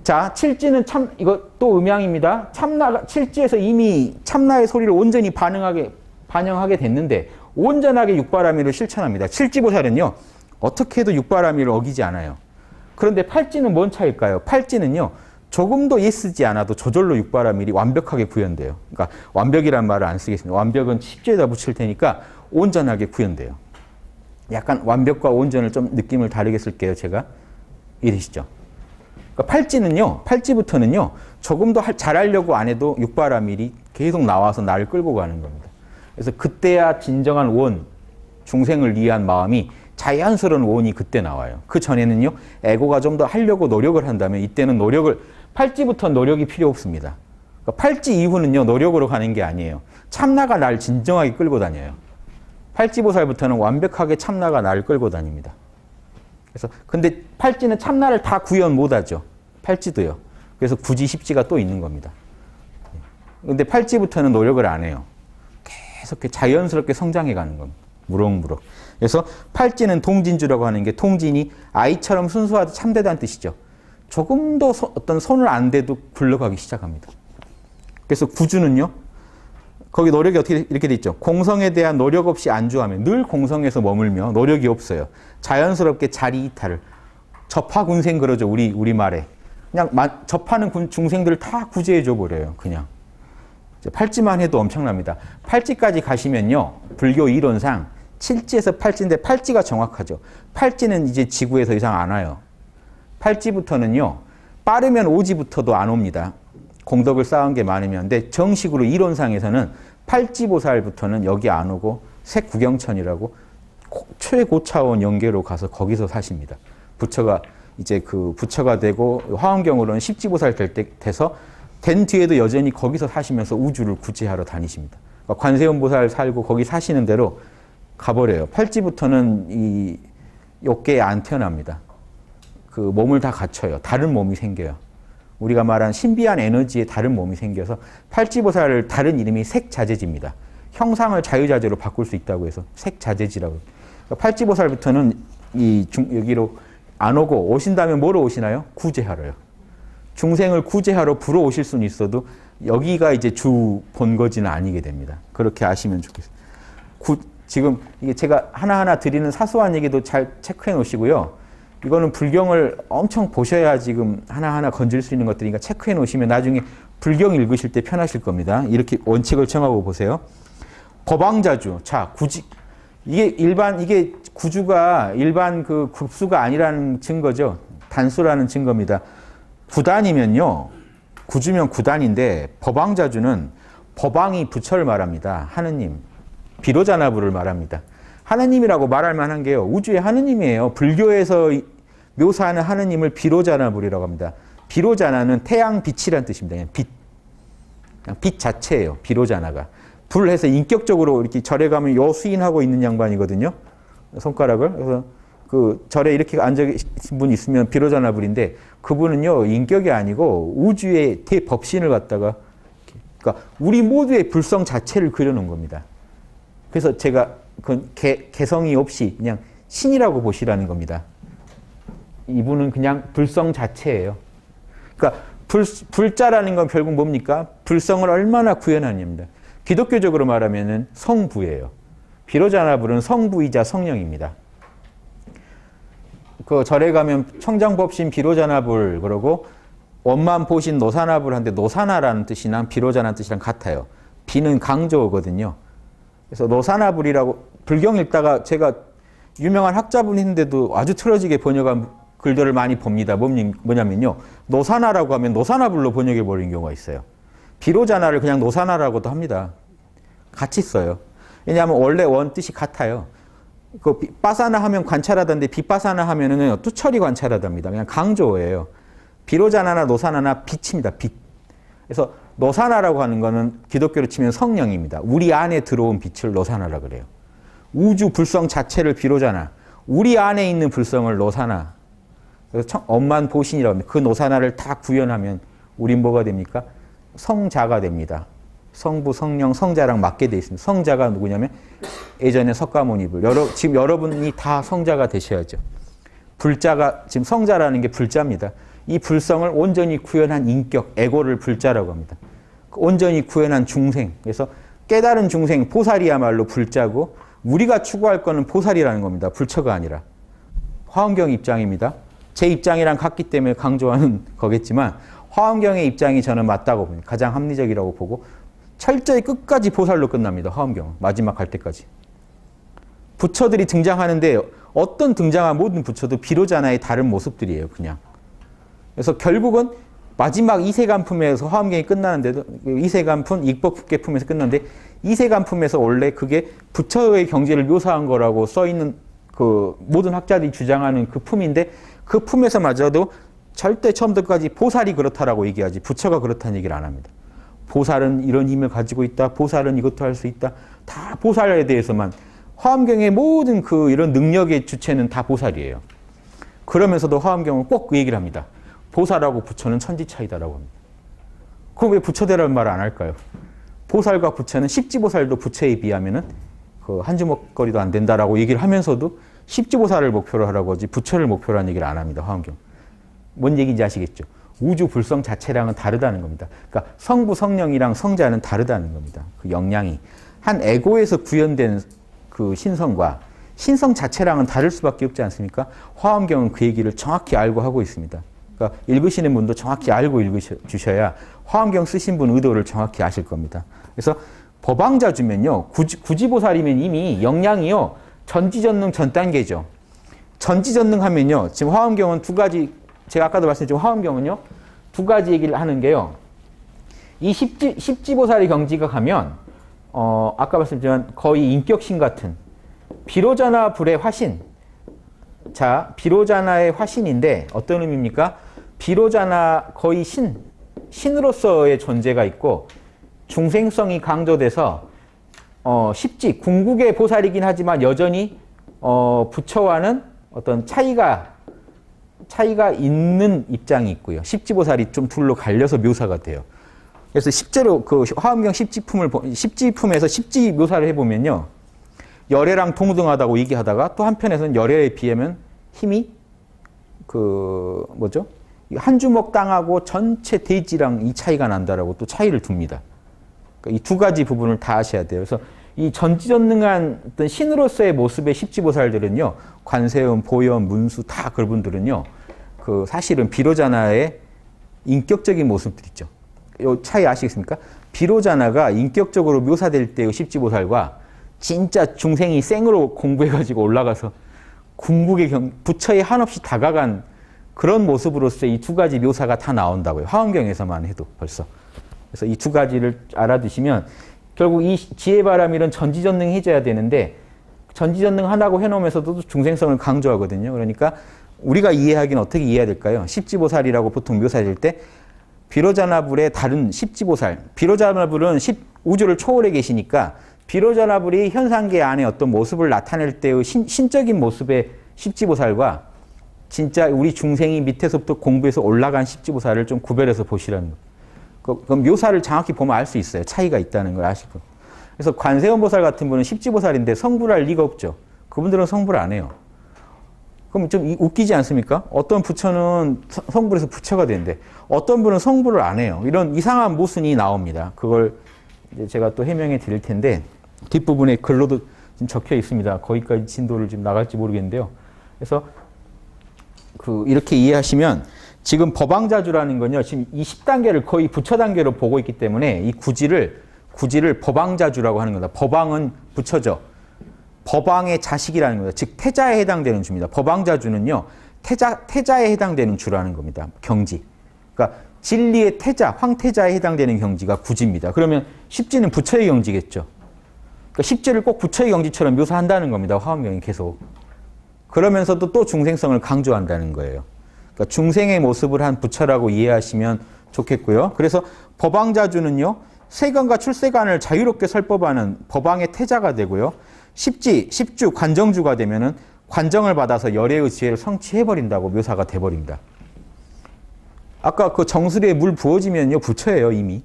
자, 칠지는 참 이거 또 음양입니다. 참나가 칠지에서 이미 참나의 소리를 온전히 반영하게 됐는데 온전하게 육바라밀을 실천합니다. 칠지보살은요. 어떻게 해도 육바라밀을 어기지 않아요. 그런데 팔지는 뭔 차일까요? 팔지는요. 조금도 애쓰지 않아도 저절로 육바라밀이 완벽하게 구현돼요. 그러니까 완벽이란 말을 안 쓰겠습니다. 완벽은 10조에다 붙일 테니까 온전하게 구현돼요. 약간 완벽과 온전을 좀 느낌을 다르게 쓸게요. 제가. 이해되시죠? 그러니까 팔지부터는요. 조금 더 잘하려고 안 해도 육바라밀이 계속 나와서 나를 끌고 가는 겁니다. 그래서 그때야 진정한 원, 중생을 위한 마음이 자연스러운 원이 그때 나와요. 그 전에는요. 에고가 좀 더 하려고 노력을 한다면 이때는 팔지부터 노력이 필요 없습니다. 그러니까 팔지 이후는요. 노력으로 가는 게 아니에요. 참나가 날 진정하게 끌고 다녀요. 팔지보살부터는 완벽하게 참나가 나를 끌고 다닙니다. 그래서 근데 팔지는 참나를 다 구현 못하죠. 팔지도요. 그래서 굳이 십지가 또 있는 겁니다. 근데 팔지부터는 노력을 안 해요. 계속 자연스럽게 성장해 가는 겁니다. 무럭무럭. 그래서 팔지는 동진주라고 하는 게 통진이 아이처럼 순수하고 참되다는 뜻이죠. 조금도 어떤 손을 안 대도 굴러가기 시작합니다. 그래서 구주는요. 거기 노력이 어떻게 이렇게 돼 있죠. 공성에 대한 노력 없이 안주하면 늘 공성에서 머물며 노력이 없어요. 자연스럽게 자리 이탈을. 접하군생 그러죠. 우리말에. 그냥 접하는 중생들을 다 구제해 줘 버려요. 그냥. 팔지만 해도 엄청납니다. 팔지까지 가시면요. 불교 이론상 칠지에서 팔지인데 팔지가 정확하죠. 팔지는 이제 지구에 더 이상 안 와요. 팔지부터는요. 빠르면 오지부터도 안 옵니다. 공덕을 쌓은 게 많으면. 근데 정식으로 이론상에서는 팔지보살부터는 여기 안 오고 색구경천이라고 최고차원 영계로 가서 거기서 사십니다. 부처가 이제 그 부처가 되고 화엄경으로는 십지보살 될 때 돼서 된 뒤에도 여전히 거기서 사시면서 우주를 구제하러 다니십니다. 그러니까 관세음보살 살고 거기 사시는 대로 가버려요. 팔지부터는 이 욕계에 안 태어납니다. 그 몸을 다 갖춰요. 다른 몸이 생겨요. 우리가 말한 신비한 에너지의 다른 몸이 생겨서 팔찌보살 다른 이름이 색자재지입니다. 형상을 자유자재로 바꿀 수 있다고 해서 색자재지라고. 그러니까 팔찌보살부터는 여기로 안 오고 오신다면 뭐로 오시나요? 구제하러요. 중생을 구제하러 불어 오실 수는 있어도 여기가 이제 주 본거지는 아니게 됩니다. 그렇게 아시면 좋겠어요. 지금 이게 제가 하나하나 드리는 사소한 얘기도 잘 체크해 놓으시고요. 이거는 불경을 엄청 보셔야 지금 하나하나 건질 수 있는 것들이니까 체크해 놓으시면 나중에 불경 읽으실 때 편하실 겁니다. 이렇게 원칙을 정하고 보세요. 법왕자주. 자, 이게 구주가 일반 그 급수가 아니라는 증거죠. 단수라는 증거입니다. 구단이면요. 구주면 구단인데 법왕자주는 법왕이 부처를 말합니다. 하느님. 비로자나부를 말합니다. 하느님이라고 말할 만한 게요. 우주의 하느님이에요. 불교에서 묘사하는 하느님을 비로자나불이라고 합니다. 비로자나는 태양 빛이란 뜻입니다. 그냥 빛. 그냥 빛 자체예요. 비로자나가. 불해서 인격적으로 이렇게 절에 가면 요 수인하고 있는 양반이거든요. 손가락을. 그래서 그 절에 이렇게 앉아 계신 분 있으면 비로자나불인데 그분은요. 인격이 아니고 우주의 대법신을 갖다가 그러니까 우리 모두의 불성 자체를 그려놓은 겁니다. 그래서 제가 그 개성이 없이 그냥 신이라고 보시라는 겁니다. 이분은 그냥 불성 자체예요. 그러니까 불자라는 건 결국 뭡니까? 불성을 얼마나 구현하냐입니다. 기독교적으로 말하면은 성부예요. 비로자나불은 성부이자 성령입니다. 그 절에 가면 청정법신 비로자나불 그러고 원만보신 노사나불 한데 노사나라는 뜻이랑 비로자라는 뜻이랑 같아요. 비는 강조거든요. 그래서 노사나불이라고 불경 읽다가 제가 유명한 학자분 있는데도 아주 틀어지게 번역한 글들을 많이 봅니다. 뭐냐면요. 노사나라고 하면 노사나불로 번역해 버린 경우가 있어요. 비로자나를 그냥 노사나라고도 합니다. 같이 써요. 왜냐하면 원래 원 뜻이 같아요. 그 빠사나 하면 관찰하다인데 비빠사나 하면은 뚜철이 관찰하답니다. 그냥 강조예요. 비로자나나 노사나나 빛입니다. 빛. 그래서 노사나라고 하는 거는 기독교로 치면 성령입니다. 우리 안에 들어온 빛을 노사나라 그래요. 우주 불성 자체를 비로자나, 우리 안에 있는 불성을 노사나. 그래서 엄만 보신이라고 합니다. 그 노사나를 다 구현하면 우린 뭐가 됩니까? 성자가 됩니다. 성부, 성령, 성자랑 맞게 돼 있습니다. 성자가 누구냐면 예전에 석가모니불. 지금 여러분이 다 성자가 되셔야죠. 불자가 지금 성자라는 게 불자입니다. 이 불성을 온전히 구현한 인격, 에고를 불자라고 합니다. 온전히 구현한 중생. 그래서 깨달은 중생, 보살이야말로 불자고 우리가 추구할 거는 보살이라는 겁니다. 불처가 아니라. 화엄경 입장입니다. 제 입장이랑 같기 때문에 강조하는 거겠지만 화엄경의 입장이 저는 맞다고 봅니다. 가장 합리적이라고 보고 철저히 끝까지 보살로 끝납니다. 화엄경은. 마지막 갈 때까지. 부처들이 등장하는데 어떤 등장한 모든 부처도 비로자나의 다른 모습들이에요. 그냥. 그래서 결국은 마지막 이세간품에서 화엄경이 끝나는데도 이세간품, 익법계품에서 끝났는데 이세간품에서 원래 그게 부처의 경지를 묘사한 거라고 써있는 그 모든 학자들이 주장하는 그 품인데 그 품에서마저도 절대 처음부터 끝까지 보살이 그렇다라고 얘기하지 부처가 그렇다는 얘기를 안 합니다. 보살은 이런 힘을 가지고 있다. 보살은 이것도 할 수 있다. 다 보살에 대해서만 화엄경의 모든 그 이런 능력의 주체는 다 보살이에요. 그러면서도 화엄경은 꼭 그 얘기를 합니다. 보살하고 부처는 천지 차이다라고 합니다. 그럼 왜 부처대라는 말을 안 할까요? 보살과 부처는 십지보살도 부처에 비하면은 그 한 주먹거리도 안 된다라고 얘기를 하면서도 십지보살을 목표로 하라고 하지 부처를 목표로 하는 얘기를 안 합니다. 화엄경. 뭔 얘기인지 아시겠죠? 우주 불성 자체랑은 다르다는 겁니다. 그러니까 성부, 성령이랑 성자는 다르다는 겁니다. 그 영향이. 한 에고에서 구현된 그 신성과 신성 자체랑은 다를 수밖에 없지 않습니까? 화엄경은 그 얘기를 정확히 알고 하고 있습니다. 그러니까 읽으시는 분도 정확히 알고 읽으셔야 화엄경 쓰신 분 의도를 정확히 아실 겁니다. 그래서 법왕자주면요. 구지보살이면 이미 영향이요. 전지전능 전 단계죠. 전지전능 하면요. 지금 화엄경은 두 가지 제가 아까도 말씀드렸지만 화엄경은요. 두 가지 얘기를 하는 게요. 이 십지보살의 경지가 가면 아까 말씀드렸지만 거의 인격신 같은 비로자나 불의 화신. 자, 비로자나의 화신인데 어떤 의미입니까? 비로자나 거의 신으로서의 존재가 있고 중생성이 강조돼서 십지, 궁극의 보살이긴 하지만 여전히 부처와는 어떤 차이가 차이가 있는 입장이 있고요. 십지보살이 좀 둘로 갈려서 묘사가 돼요. 그래서 실제로 그 화엄경 십지품에서 십지 묘사를 해보면요. 열애랑 동등하다고 얘기하다가 또 한편에서는 열애에 비하면 힘이 한 주먹 땅하고 전체 대지랑 이 차이가 난다라고 또 차이를 둡니다. 그러니까 이 두 가지 부분을 다 아셔야 돼요. 그래서 이 전지전능한 어떤 신으로서의 모습의 십지보살들은요, 관세음, 보현, 문수 다 그분들은요, 사실은 비로자나의 인격적인 모습들이죠. 이 차이 아시겠습니까? 비로자나가 인격적으로 묘사될 때의 십지보살과 진짜 중생이 생으로 공부해가지고 올라가서 궁극의 부처에 한없이 다가간 그런 모습으로서 이 두 가지 묘사가 다 나온다고요. 화엄경에서만 해도 벌써. 그래서 이 두 가지를 알아두시면 결국 이 지혜바람일은 전지전능해져야 되는데 전지전능하다고 해놓으면서도 중생성을 강조하거든요. 그러니까 우리가 이해하기는 어떻게 이해해야 될까요? 십지보살이라고 보통 묘사될 때 비로자나불의 다른 십지보살, 비로자나불은 우주를 초월해 계시니까 비로자나불이 현상계 안에 어떤 모습을 나타낼 때의 신적인 모습의 십지보살과 진짜 우리 중생이 밑에서부터 공부해서 올라간 십지보살을 좀 구별해서 보시라는 거. 그럼 묘사를 정확히 보면 알 수 있어요. 차이가 있다는 걸 아시고. 그래서 관세음보살 같은 분은 십지보살인데 성불 할 리가 없죠. 그분들은 성불 안 해요. 그럼 좀 웃기지 않습니까? 어떤 부처는 성불해서 부처가 되는데 어떤 분은 성불을 안 해요. 이런 이상한 모순이 나옵니다. 그걸 이제 제가 또 해명해 드릴 텐데 뒷부분에 글로도 지금 적혀 있습니다. 거기까지 진도를 지금 나갈지 모르겠는데요. 그래서 이렇게 이해하시면 지금 법왕자주라는 건요. 지금 이 10단계를 거의 부처 단계로 보고 있기 때문에 이 구지를 법왕자주라고 하는 겁니다. 법왕은 부처죠. 법왕의 자식이라는 겁니다. 즉 태자에 해당되는 주입니다. 법왕자주는요. 태자에 해당되는 주라는 겁니다. 경지. 그러니까 진리의 태자, 황태자에 해당되는 경지가 구지입니다. 그러면 십지는 부처의 경지겠죠. 그러니까 십지를 꼭 부처의 경지처럼 묘사한다는 겁니다. 화엄경이 계속. 그러면서도 또 중생성을 강조한다는 거예요. 그러니까 중생의 모습을 한 부처라고 이해하시면 좋겠고요. 그래서 법왕자주는요. 세간과 출세간을 자유롭게 설법하는 법왕의 태자가 되고요. 십주, 관정주가 되면은 관정을 받아서 열애의 지혜를 성취해버린다고 묘사가 돼버립니다. 아까 그 정수리에 물 부어지면요. 부처예요, 이미.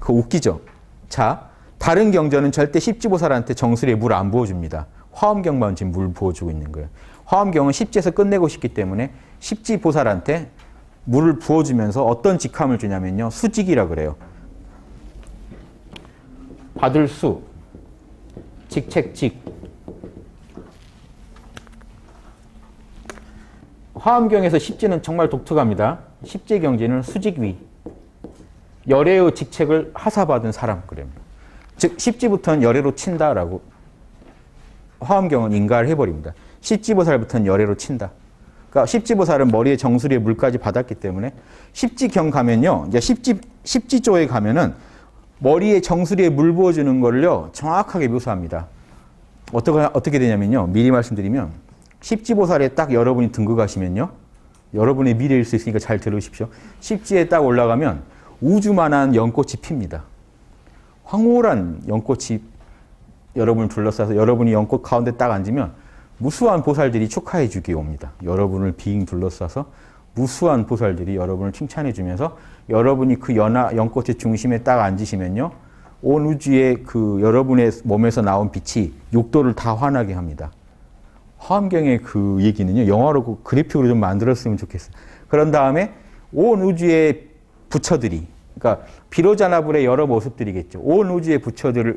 그거 웃기죠? 자, 다른 경전은 절대 십지보살한테 정수리에 물 안 부어줍니다. 화엄경만 지금 물 부어주고 있는 거예요. 화엄경은 십지에서 끝내고 싶기 때문에 십지보살한테 물을 부어주면서 어떤 직함을 주냐면요. 수직이라 그래요. 받을 수, 직책직. 화엄경에서 십지는 정말 독특합니다. 십지 경지는 수직위. 열애의 직책을 하사받은 사람 그래요. 즉 십지부터는 열애로 친다라고 화엄경은 인가를 해버립니다. 십지보살부터는 열애로 친다. 그러니까 십지보살은 머리에 정수리에 물까지 받았기 때문에 십지경 가면요. 이제 십지조에 가면은 머리에 정수리에 물 부어주는 걸요. 정확하게 묘사합니다. 어떻게 되냐면요. 미리 말씀드리면 십지보살에 딱 여러분이 등극하시면요. 여러분의 미래일 수 있으니까 잘 들으십시오. 십지에 딱 올라가면 우주만한 연꽃이 핍니다. 황홀한 연꽃이 여러분을 둘러싸서 여러분이 연꽃 가운데 딱 앉으면 무수한 보살들이 축하해 주기에 옵니다. 여러분을 빙 둘러싸서 무수한 보살들이 여러분을 칭찬해 주면서 여러분이 그 연꽃의 중심에 딱 앉으시면요. 온 우주의 그 여러분의 몸에서 나온 빛이 육도를 다 환하게 합니다. 화엄경의 그 얘기는요. 영화로 그래픽으로 좀 만들었으면 좋겠어요. 그런 다음에 온 우주의 부처들이 그러니까 비로자나불의 여러 모습들이겠죠. 온 우주의 부처들이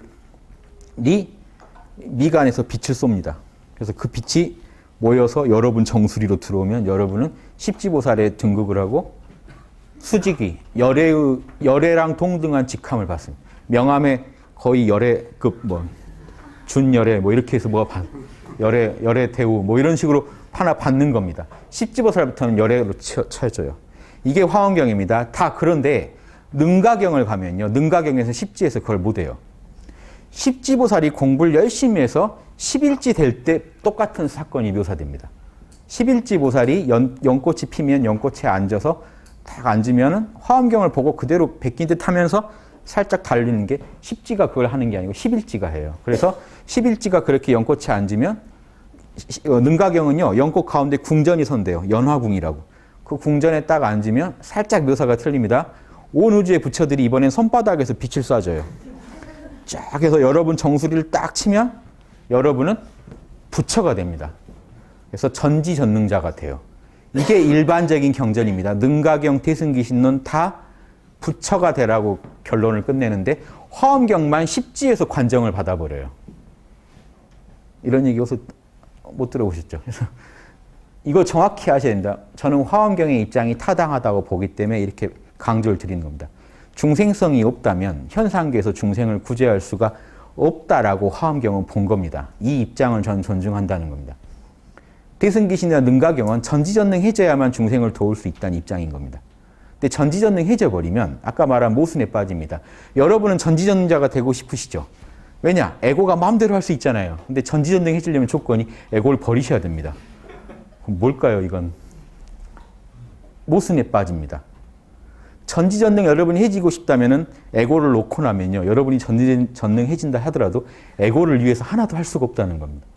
미간에서 빛을 쏩니다. 그래서 그 빛이 모여서 여러분 정수리로 들어오면 여러분은 십지보살에 등극을 하고 수직위, 열애랑 동등한 직함을 받습니다. 명함에 거의 열애급 준열애 이렇게 해서 열애 대우 이런 식으로 하나 받는 겁니다. 십지보살부터는 열애로 쳐져요. 이게 화엄경입니다. 다 그런데 능가경을 가면요. 능가경에서 십지에서 그걸 못해요. 십지보살이 공부를 열심히 해서 10일지 될 때 똑같은 사건이 묘사됩니다. 10일지 보살이 연꽃이 피면 연꽃에 앉아서 딱 앉으면 화엄경을 보고 그대로 베낀 듯 하면서 살짝 달리는 게 십지가 그걸 하는 게 아니고 10일지가 해요. 그래서 10일지가 그렇게 연꽃에 앉으면 능가경은요, 연꽃 가운데 궁전이 선대요. 연화궁이라고. 그 궁전에 딱 앉으면 살짝 묘사가 틀립니다. 온 우주의 부처들이 이번엔 손바닥에서 빛을 쏴줘요. 쫙 해서 여러분 정수리를 딱 치면 여러분은 부처가 됩니다. 그래서 전지전능자가 돼요. 이게 일반적인 경전입니다. 능가경, 대승기신론 다 부처가 되라고 결론을 끝내는데 화엄경만 십지에서 관정을 받아버려요. 이런 얘기 여기서 못 들어보셨죠? 그래서 이거 정확히 아셔야 됩니다. 저는 화엄경의 입장이 타당하다고 보기 때문에 이렇게 강조를 드리는 겁니다. 중생성이 없다면 현상계에서 중생을 구제할 수가 없다라고 화엄경은 본 겁니다. 이 입장을 저는 존중한다는 겁니다. 대승기신이나 능가경은 전지전능해져야만 중생을 도울 수 있다는 입장인 겁니다. 근데 전지전능해져버리면 아까 말한 모순에 빠집니다. 여러분은 전지전능자가 되고 싶으시죠? 왜냐? 에고가 마음대로 할 수 있잖아요. 근데 전지전능해지려면 조건이 에고를 버리셔야 됩니다. 그럼 뭘까요, 이건? 모순에 빠집니다. 전지전능 여러분이 해지고 싶다면은 에고를 놓고 나면요. 여러분이 전지전능해진다 하더라도 에고를 위해서 하나도 할 수가 없다는 겁니다.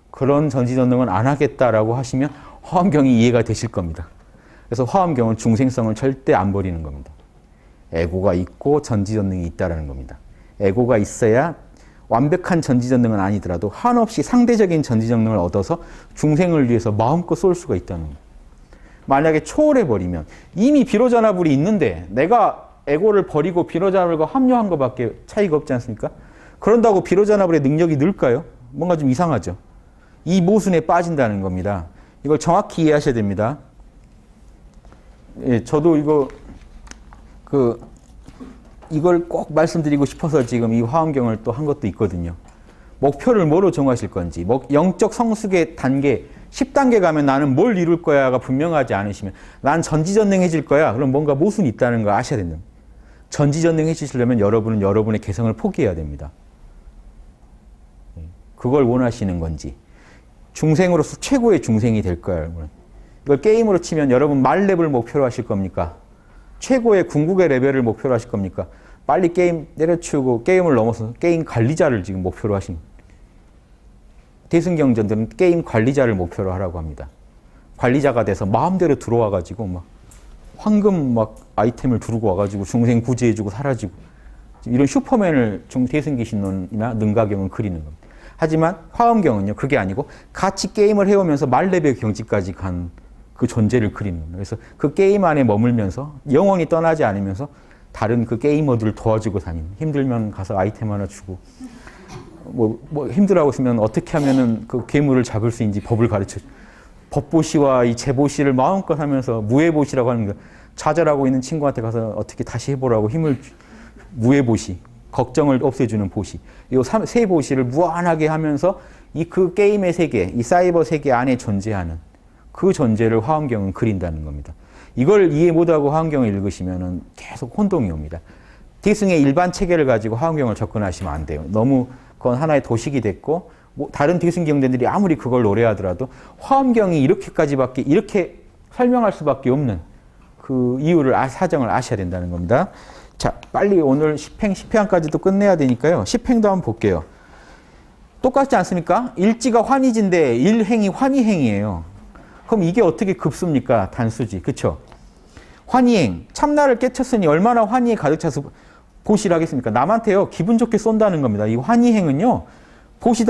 그런 전지전능은 안 하겠다라고 하시면 화엄경이 이해가 되실 겁니다. 그래서 화엄경은 중생성을 절대 안 버리는 겁니다. 에고가 있고 전지전능이 있다는 겁니다. 에고가 있어야 완벽한 전지전능은 아니더라도 한없이 상대적인 전지전능을 얻어서 중생을 위해서 마음껏 쏠 수가 있다는 겁니다. 만약에 초월해버리면 이미 비로자나불이 있는데 내가 에고를 버리고 비로자나불과 합류한 것밖에 차이가 없지 않습니까? 그런다고 비로자나불의 능력이 늘까요? 뭔가 좀 이상하죠. 이 모순에 빠진다는 겁니다. 이걸 정확히 이해하셔야 됩니다. 예, 저도 이걸 꼭 말씀드리고 싶어서 지금 이 화엄경을 또 한 것도 있거든요. 목표를 뭐로 정하실 건지, 영적 성숙의 단계, 10단계 가면 나는 뭘 이룰 거야가 분명하지 않으시면 난 전지전능해질 거야. 그럼 뭔가 모순이 있다는 거 아셔야 된다. 전지전능해지시려면 여러분은 여러분의 개성을 포기해야 됩니다. 그걸 원하시는 건지. 중생으로서 최고의 중생이 될 거야. 이걸 게임으로 치면 여러분 말렙을 목표로 하실 겁니까? 최고의 궁극의 레벨을 목표로 하실 겁니까? 빨리 게임 내려치우고 게임을 넘어서 게임 관리자를 지금 목표로 하신 대승경전들은 게임 관리자를 목표로 하라고 합니다. 관리자가 돼서 마음대로 들어와가지고 막 황금 막 아이템을 두르고 와가지고 중생 구제해주고 사라지고 이런 슈퍼맨을 대승기신론이나 능가경은 그리는 겁니다. 하지만 화엄경은요 그게 아니고 같이 게임을 해오면서 말레벨 경지까지 간 그 존재를 그리는 겁니다. 그래서 그 게임 안에 머물면서 영원히 떠나지 않으면서 다른 그 게이머들을 도와주고 다니는, 힘들면 가서 아이템 하나 주고 뭐 힘들어하고 있으면 어떻게 하면은 그 괴물을 잡을 수 있는지 법을 가르쳐 법보시와 이 재보시를 마음껏 하면서 무해보시라고 하는 거, 좌절하고 있는 친구한테 가서 어떻게 다시 해보라고 무해보시, 걱정을 없애주는 보시, 이 세 보시를 무한하게 하면서 그 게임의 세계, 이 사이버 세계 안에 존재하는 그 존재를 화엄경은 그린다는 겁니다. 이걸 이해 못하고 화엄경을 읽으시면 계속 혼동이 옵니다. 대승의 일반 체계를 가지고 화엄경을 접근하시면 안 돼요. 너무 그건 하나의 도식이 됐고 다른 대승 경전들이 아무리 그걸 노래하더라도 화엄경이 이렇게 설명할 수밖에 없는 그 이유를 사정을 아셔야 된다는 겁니다. 자, 빨리 오늘 10행까지도 끝내야 되니까요. 10행도 한번 볼게요. 똑같지 않습니까? 일지가 환희지인데 일행이 환희행이에요. 그럼 이게 어떻게 급습니까? 단수지. 그렇죠? 환희행. 참나를 깨쳤으니 얼마나 환희에 가득 차서 보시를 하겠습니까? 남한테요. 기분 좋게 쏜다는 겁니다. 이 환희행은요. 보시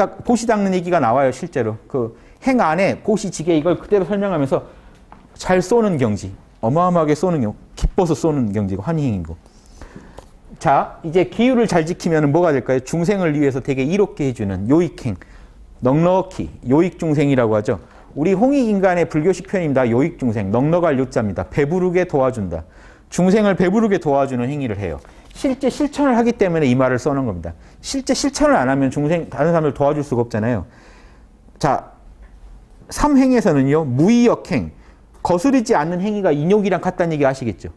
닦는 얘기가 나와요. 실제로. 그 행 안에 보시지게 이걸 그대로 설명하면서 잘 쏘는 경지. 어마어마하게 쏘는 경지. 기뻐서 쏘는 경지가 환희행이고. 자, 이제 기율을 잘 지키면 뭐가 될까요? 중생을 위해서 되게 이롭게 해주는 요익행. 넉넉히. 요익중생이라고 하죠. 우리 홍익인간의 불교식 표현입니다. 요익중생, 넉넉할 요자입니다. 배부르게 도와준다. 중생을 배부르게 도와주는 행위를 해요. 실제 실천을 하기 때문에 이 말을 써놓은 겁니다. 실제 실천을 안 하면 다른 사람을 도와줄 수가 없잖아요. 자, 3행에서는요. 무의역행, 거스르지 않는 행위가 인욕이랑 같다는 얘기 아시겠죠?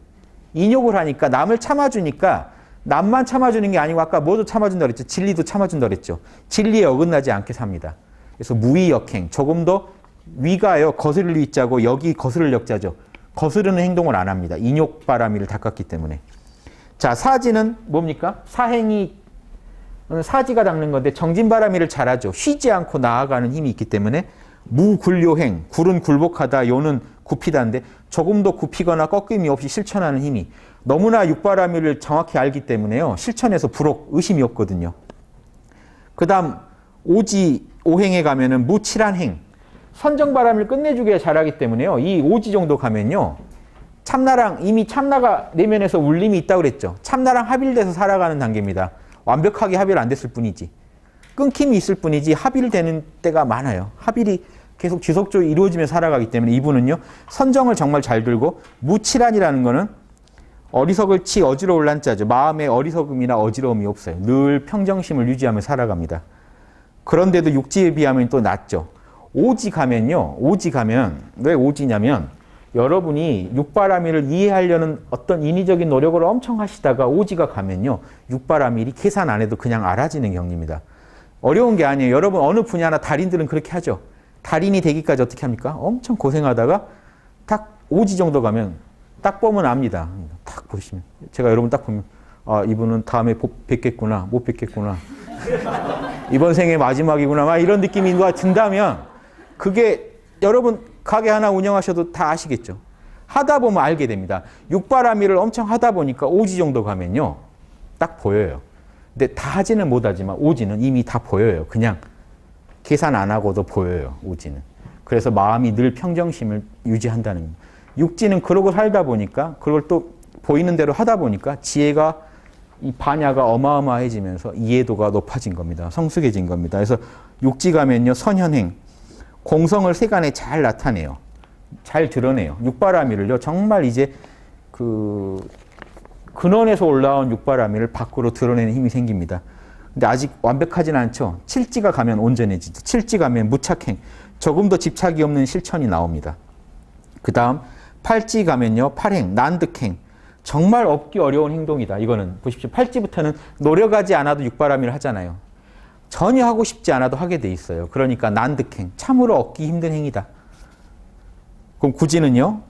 인욕을 하니까 남을 참아주니까 남만 참아주는 게 아니고 아까 뭐도 참아준다 그랬죠? 진리도 참아준다 그랬죠? 진리에 어긋나지 않게 삽니다. 그래서 무의역행, 조금 더 위가요. 거스를 위자고 여기 거스를 역자죠. 거스르는 행동을 안 합니다. 인욕바라미를 닦았기 때문에. 자, 사지는 뭡니까? 사행이 사지가 닦는 건데 정진바람이를 잘하죠. 쉬지 않고 나아가는 힘이 있기 때문에 무굴요행, 굴은 굴복하다, 요는 굽히다인데 조금도 굽히거나 꺾임이 없이 실천하는 힘이 너무나 육바라밀을 정확히 알기 때문에요. 실천에서 불혹, 의심이 없거든요. 그 다음 오지, 오행에 가면은 무칠한행, 선정바람을 끝내주게 잘하기 때문에요. 이 오지 정도 가면요. 참나랑, 이미 참나가 내면에서 울림이 있다고 그랬죠. 참나랑 합일돼서 살아가는 단계입니다. 완벽하게 합일 안 됐을 뿐이지. 끊김이 있을 뿐이지 합일되는 때가 많아요. 합일이 계속 지속적으로 이루어지며 살아가기 때문에 이분은요. 선정을 정말 잘 들고 무칠한이라는 거는 어리석을 치 어지러울란 자죠. 마음에 어리석음이나 어지러움이 없어요. 늘 평정심을 유지하며 살아갑니다. 그런데도 육지에 비하면 또 낮죠. 오지 가면요. 오지 가면 왜 오지냐면 여러분이 육바라밀을 이해하려는 어떤 인위적인 노력을 엄청 하시다가 오지가 가면요. 육바라밀이 계산 안 해도 그냥 알아지는 경리입니다. 어려운 게 아니에요. 여러분 어느 분야나 달인들은 그렇게 하죠. 달인이 되기까지 어떻게 합니까? 엄청 고생하다가 딱 오지 정도 가면 딱 보면 압니다. 딱 보시면. 제가 여러분 딱 보면 아 이분은 다음에 뵙겠구나. 못 뵙겠구나. 이번 생의 마지막이구나. 막 이런 느낌이 누가 든다면 그게 여러분 가게 하나 운영하셔도 다 아시겠죠. 하다 보면 알게 됩니다. 육바라밀을 엄청 하다 보니까 오지 정도 가면요. 딱 보여요. 근데 다 하지는 못하지만 오지는 이미 다 보여요. 그냥 계산 안 하고도 보여요. 오지는. 그래서 마음이 늘 평정심을 유지한다는 겁니다. 육지는 그러고 살다 보니까 그걸 또 보이는 대로 하다 보니까 지혜가 이 반야가 어마어마해지면서 이해도가 높아진 겁니다. 성숙해진 겁니다. 그래서 육지 가면요. 선현행. 공성을 세간에 잘 나타내요. 잘 드러내요. 육바라밀을요. 정말 이제 그 근원에서 올라온 육바라밀을 밖으로 드러내는 힘이 생깁니다. 근데 아직 완벽하진 않죠. 칠지가 가면 온전해지죠. 칠지 가면 무착행. 조금도 집착이 없는 실천이 나옵니다. 그 다음 팔지 가면요. 팔행, 난득행. 정말 얻기 어려운 행동이다. 이거는 보십시오. 팔지부터는 노력하지 않아도 육바라밀을 하잖아요. 전혀 하고 싶지 않아도 하게 돼 있어요. 그러니까 난득행, 참으로 얻기 힘든 행위다. 그럼 구지는요?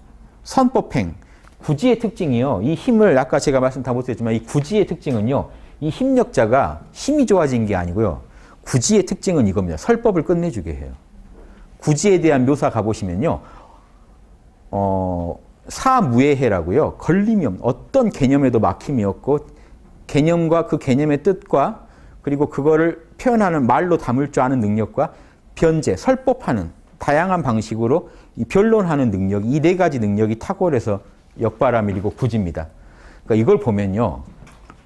선법행. 구지의 특징이요. 이 힘을 아까 제가 말씀 다 못했지만 이 구지의 특징은요. 이 힘력자가 힘이 좋아진 게 아니고요. 구지의 특징은 이겁니다. 설법을 끝내주게 해요. 구지에 대한 묘사 가보시면요. 사무예해라고요. 걸림이 없는 어떤 개념에도 막힘이 없고 개념과 그 개념의 뜻과 그리고 그거를 표현하는 말로 담을 줄 아는 능력과 변제, 설법하는 다양한 방식으로 이 변론하는 능력, 이 네 가지 능력이 탁월해서 역바라밀이고 구지입니다. 그러니까 이걸 보면요.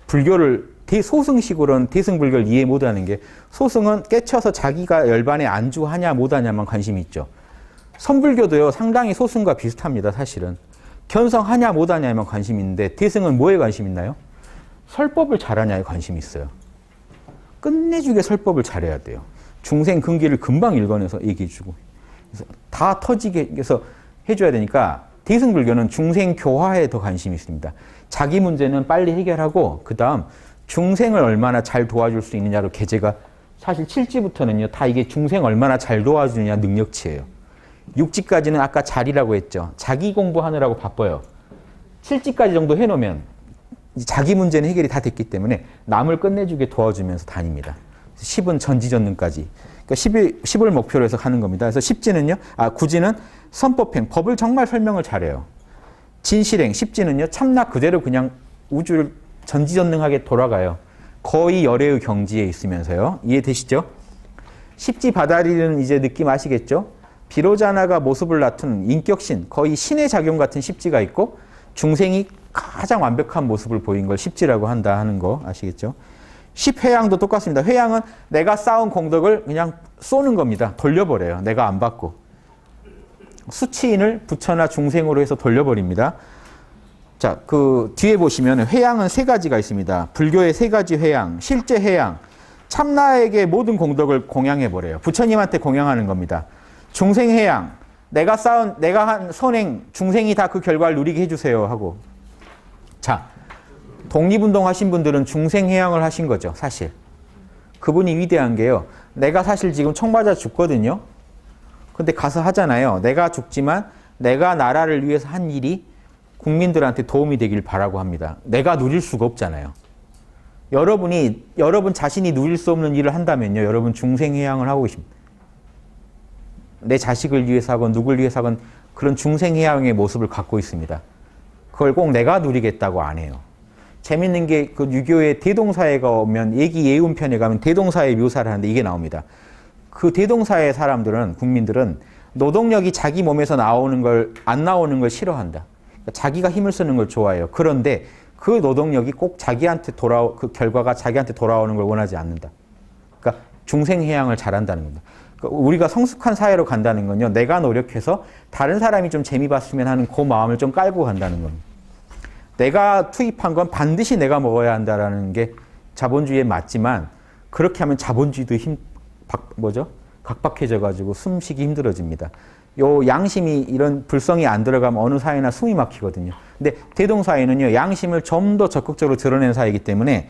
불교를 소승식으로는 대승불교를 이해 못하는 게 소승은 깨쳐서 자기가 열반에 안주하냐 못하냐만 관심이 있죠. 선불교도요. 상당히 소승과 비슷합니다. 사실은. 견성하냐 못하냐에만 관심이 있는데 대승은 뭐에 관심 있나요? 설법을 잘하냐에 관심이 있어요. 끝내주게 설법을 잘해야 돼요. 중생 근기를 금방 읽어내서 얘기해주고 그래서 다 터지게 해서 해줘야 되니까 대승불교는 중생 교화에 더 관심이 있습니다. 자기 문제는 빨리 해결하고 그 다음 중생을 얼마나 잘 도와줄 수 있느냐로 계제가 사실 7지부터는요. 다 이게 중생 얼마나 잘 도와주느냐 능력치예요. 6지까지는 아까 자리라고 했죠. 자기 공부하느라고 바빠요. 7지까지 정도 해놓으면 자기 문제는 해결이 다 됐기 때문에 남을 끝내주게 도와주면서 다닙니다. 10은 전지전능까지. 그러니까 10을 목표로 해서 가는 겁니다. 그래서 10지는요, 구지는 선법행, 법을 정말 설명을 잘해요. 진실행, 10지는요, 참나 그대로 그냥 우주를 전지전능하게 돌아가요. 거의 열애의 경지에 있으면서요. 이해되시죠? 10지 바다리는 이제 느낌 아시겠죠? 비로자나가 모습을 나타낸 인격신, 거의 신의 작용 같은 10지가 있고 중생이 가장 완벽한 모습을 보인 걸 10지라고 한다 하는 거 아시겠죠? 10회양도 똑같습니다. 회양은 내가 쌓은 공덕을 그냥 쏘는 겁니다. 돌려버려요. 내가 안 받고. 수치인을 부처나 중생으로 해서 돌려버립니다. 자, 그 뒤에 보시면 회양은 세 가지가 있습니다. 불교의 세 가지 회양, 실제 회양. 참나에게 모든 공덕을 공양해버려요. 부처님한테 공양하는 겁니다. 중생 회양, 내가 한 선행, 중생이 다 그 결과를 누리게 해주세요 하고. 자, 독립운동 하신 분들은 중생 회양을 하신 거죠, 사실. 그분이 위대한 게요. 내가 사실 지금 총 맞아 죽거든요. 근데 가서 하잖아요. 내가 죽지만 내가 나라를 위해서 한 일이 국민들한테 도움이 되길 바라고 합니다. 내가 누릴 수가 없잖아요. 여러분 자신이 누릴 수 없는 일을 한다면요. 여러분 중생해양을 하고 계십니다. 내 자식을 위해서 하건 누굴 위해서 하건 그런 중생해양의 모습을 갖고 있습니다. 그걸 꼭 내가 누리겠다고 안 해요. 재밌는 게 그 유교의 대동사회가 오면 예기예운편에 가면 대동사회 묘사를 하는데 이게 나옵니다. 그 대동사회 사람들은 국민들은 노동력이 자기 몸에서 나오는 걸 안 나오는 걸 싫어한다. 그러니까 자기가 힘을 쓰는 걸 좋아해요. 그런데 그 노동력이 꼭 자기한테 그 결과가 자기한테 돌아오는 걸 원하지 않는다. 그러니까 중생해양을 잘한다는 겁니다. 그러니까 우리가 성숙한 사회로 간다는 건요. 내가 노력해서 다른 사람이 좀 재미 봤으면 하는 그 마음을 좀 깔고 간다는 겁니다. 내가 투입한 건 반드시 내가 먹어야 한다라는 게 자본주의에 맞지만 그렇게 하면 자본주의도 각박해져 가지고 숨쉬기 힘들어집니다. 요 양심이 이런 불성이 안 들어가면 어느 사회나 숨이 막히거든요. 근데 대동사회는요. 양심을 좀 더 적극적으로 드러내는 사회이기 때문에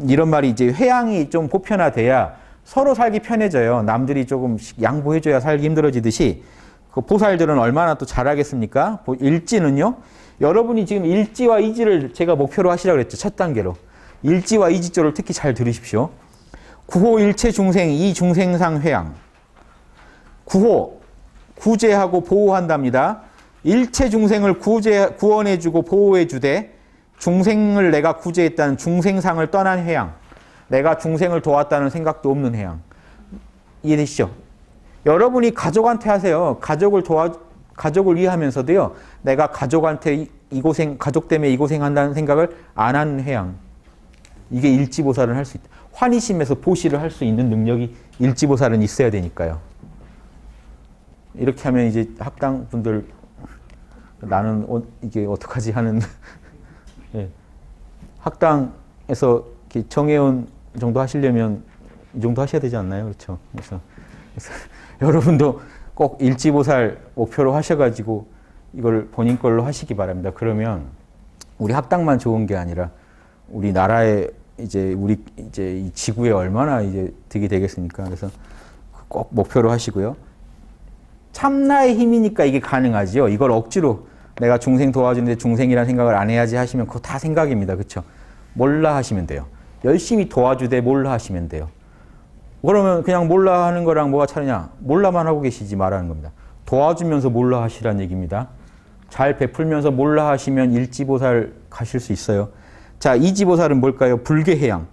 이런 말이 이제 회양이 좀 보편화돼야 서로 살기 편해져요. 남들이 조금씩 양보해줘야 살기 힘들어지듯이 그 보살들은 얼마나 또 잘하겠습니까? 일지는요. 여러분이 지금 일지와 이지를 제가 목표로 하시라고 그랬죠. 첫 단계로. 일지와 이지조를 특히 잘 들으십시오. 구호 일체 중생, 이 중생상 회양. 구호, 구제하고 보호한답니다. 일체 중생을 구원해주고 보호해주되 중생을 내가 구제했다는 중생상을 떠난 회양. 내가 중생을 도왔다는 생각도 없는 회양. 이해되시죠? 여러분이 가족한테 하세요. 가족을 위하면서도요. 내가 가족한테 가족 때문에 이 고생한다는 생각을 안 하는 회양. 이게 일지보살은 할 수 있다. 환희심에서 보시를 할 수 있는 능력이 일지보살은 있어야 되니까요. 이렇게 하면 이제 학당 분들 나는 이게 어떡하지 하는 예. 학당에서 정회원 정도 하시려면 이 정도 하셔야 되지 않나요? 그렇죠. 그래서 여러분도 꼭 일지보살 목표로 하셔가지고 이걸 본인 걸로 하시기 바랍니다. 그러면 우리 학당만 좋은 게 아니라 우리 나라에 이제 이 지구에 얼마나 이제 득이 되겠습니까? 그래서 꼭 목표로 하시고요. 참나의 힘이니까 이게 가능하지요. 이걸 억지로 내가 중생 도와주는데 중생이라는 생각을 안 해야지 하시면 그거 다 생각입니다. 그렇죠? 몰라 하시면 돼요. 열심히 도와주되 몰라 하시면 돼요. 그러면 그냥 몰라 하는 거랑 뭐가 차이냐? 몰라만 하고 계시지 말라는 겁니다. 도와주면서 몰라 하시라는 얘기입니다. 잘 베풀면서 몰라 하시면 일지보살 가실 수 있어요. 자, 이지보살은 뭘까요? 불계해양.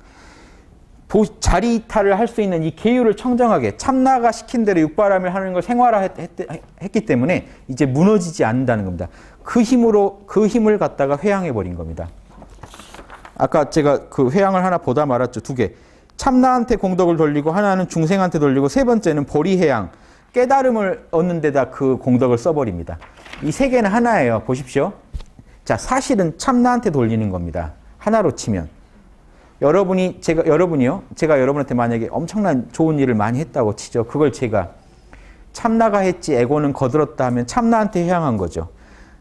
자리이탈을 할 수 있는 이 계율을 청정하게 참나가 시킨 대로 육바람을 하는 걸 생활화했기 때문에 이제 무너지지 않는다는 겁니다. 그 힘을 갖다가 회양해 버린 겁니다. 아까 제가 그 회양을 하나 보다 말았죠. 두 개. 참나한테 공덕을 돌리고 하나는 중생한테 돌리고 세 번째는 보리해양. 깨달음을 얻는 데다 그 공덕을 써버립니다. 이 세 개는 하나예요. 보십시오. 자, 사실은 참나한테 돌리는 겁니다. 하나로 치면. 제가 여러분한테 만약에 엄청난 좋은 일을 많이 했다고 치죠. 그걸 제가 참나가 했지 에고는 거들었다 하면 참나한테 회양한 거죠.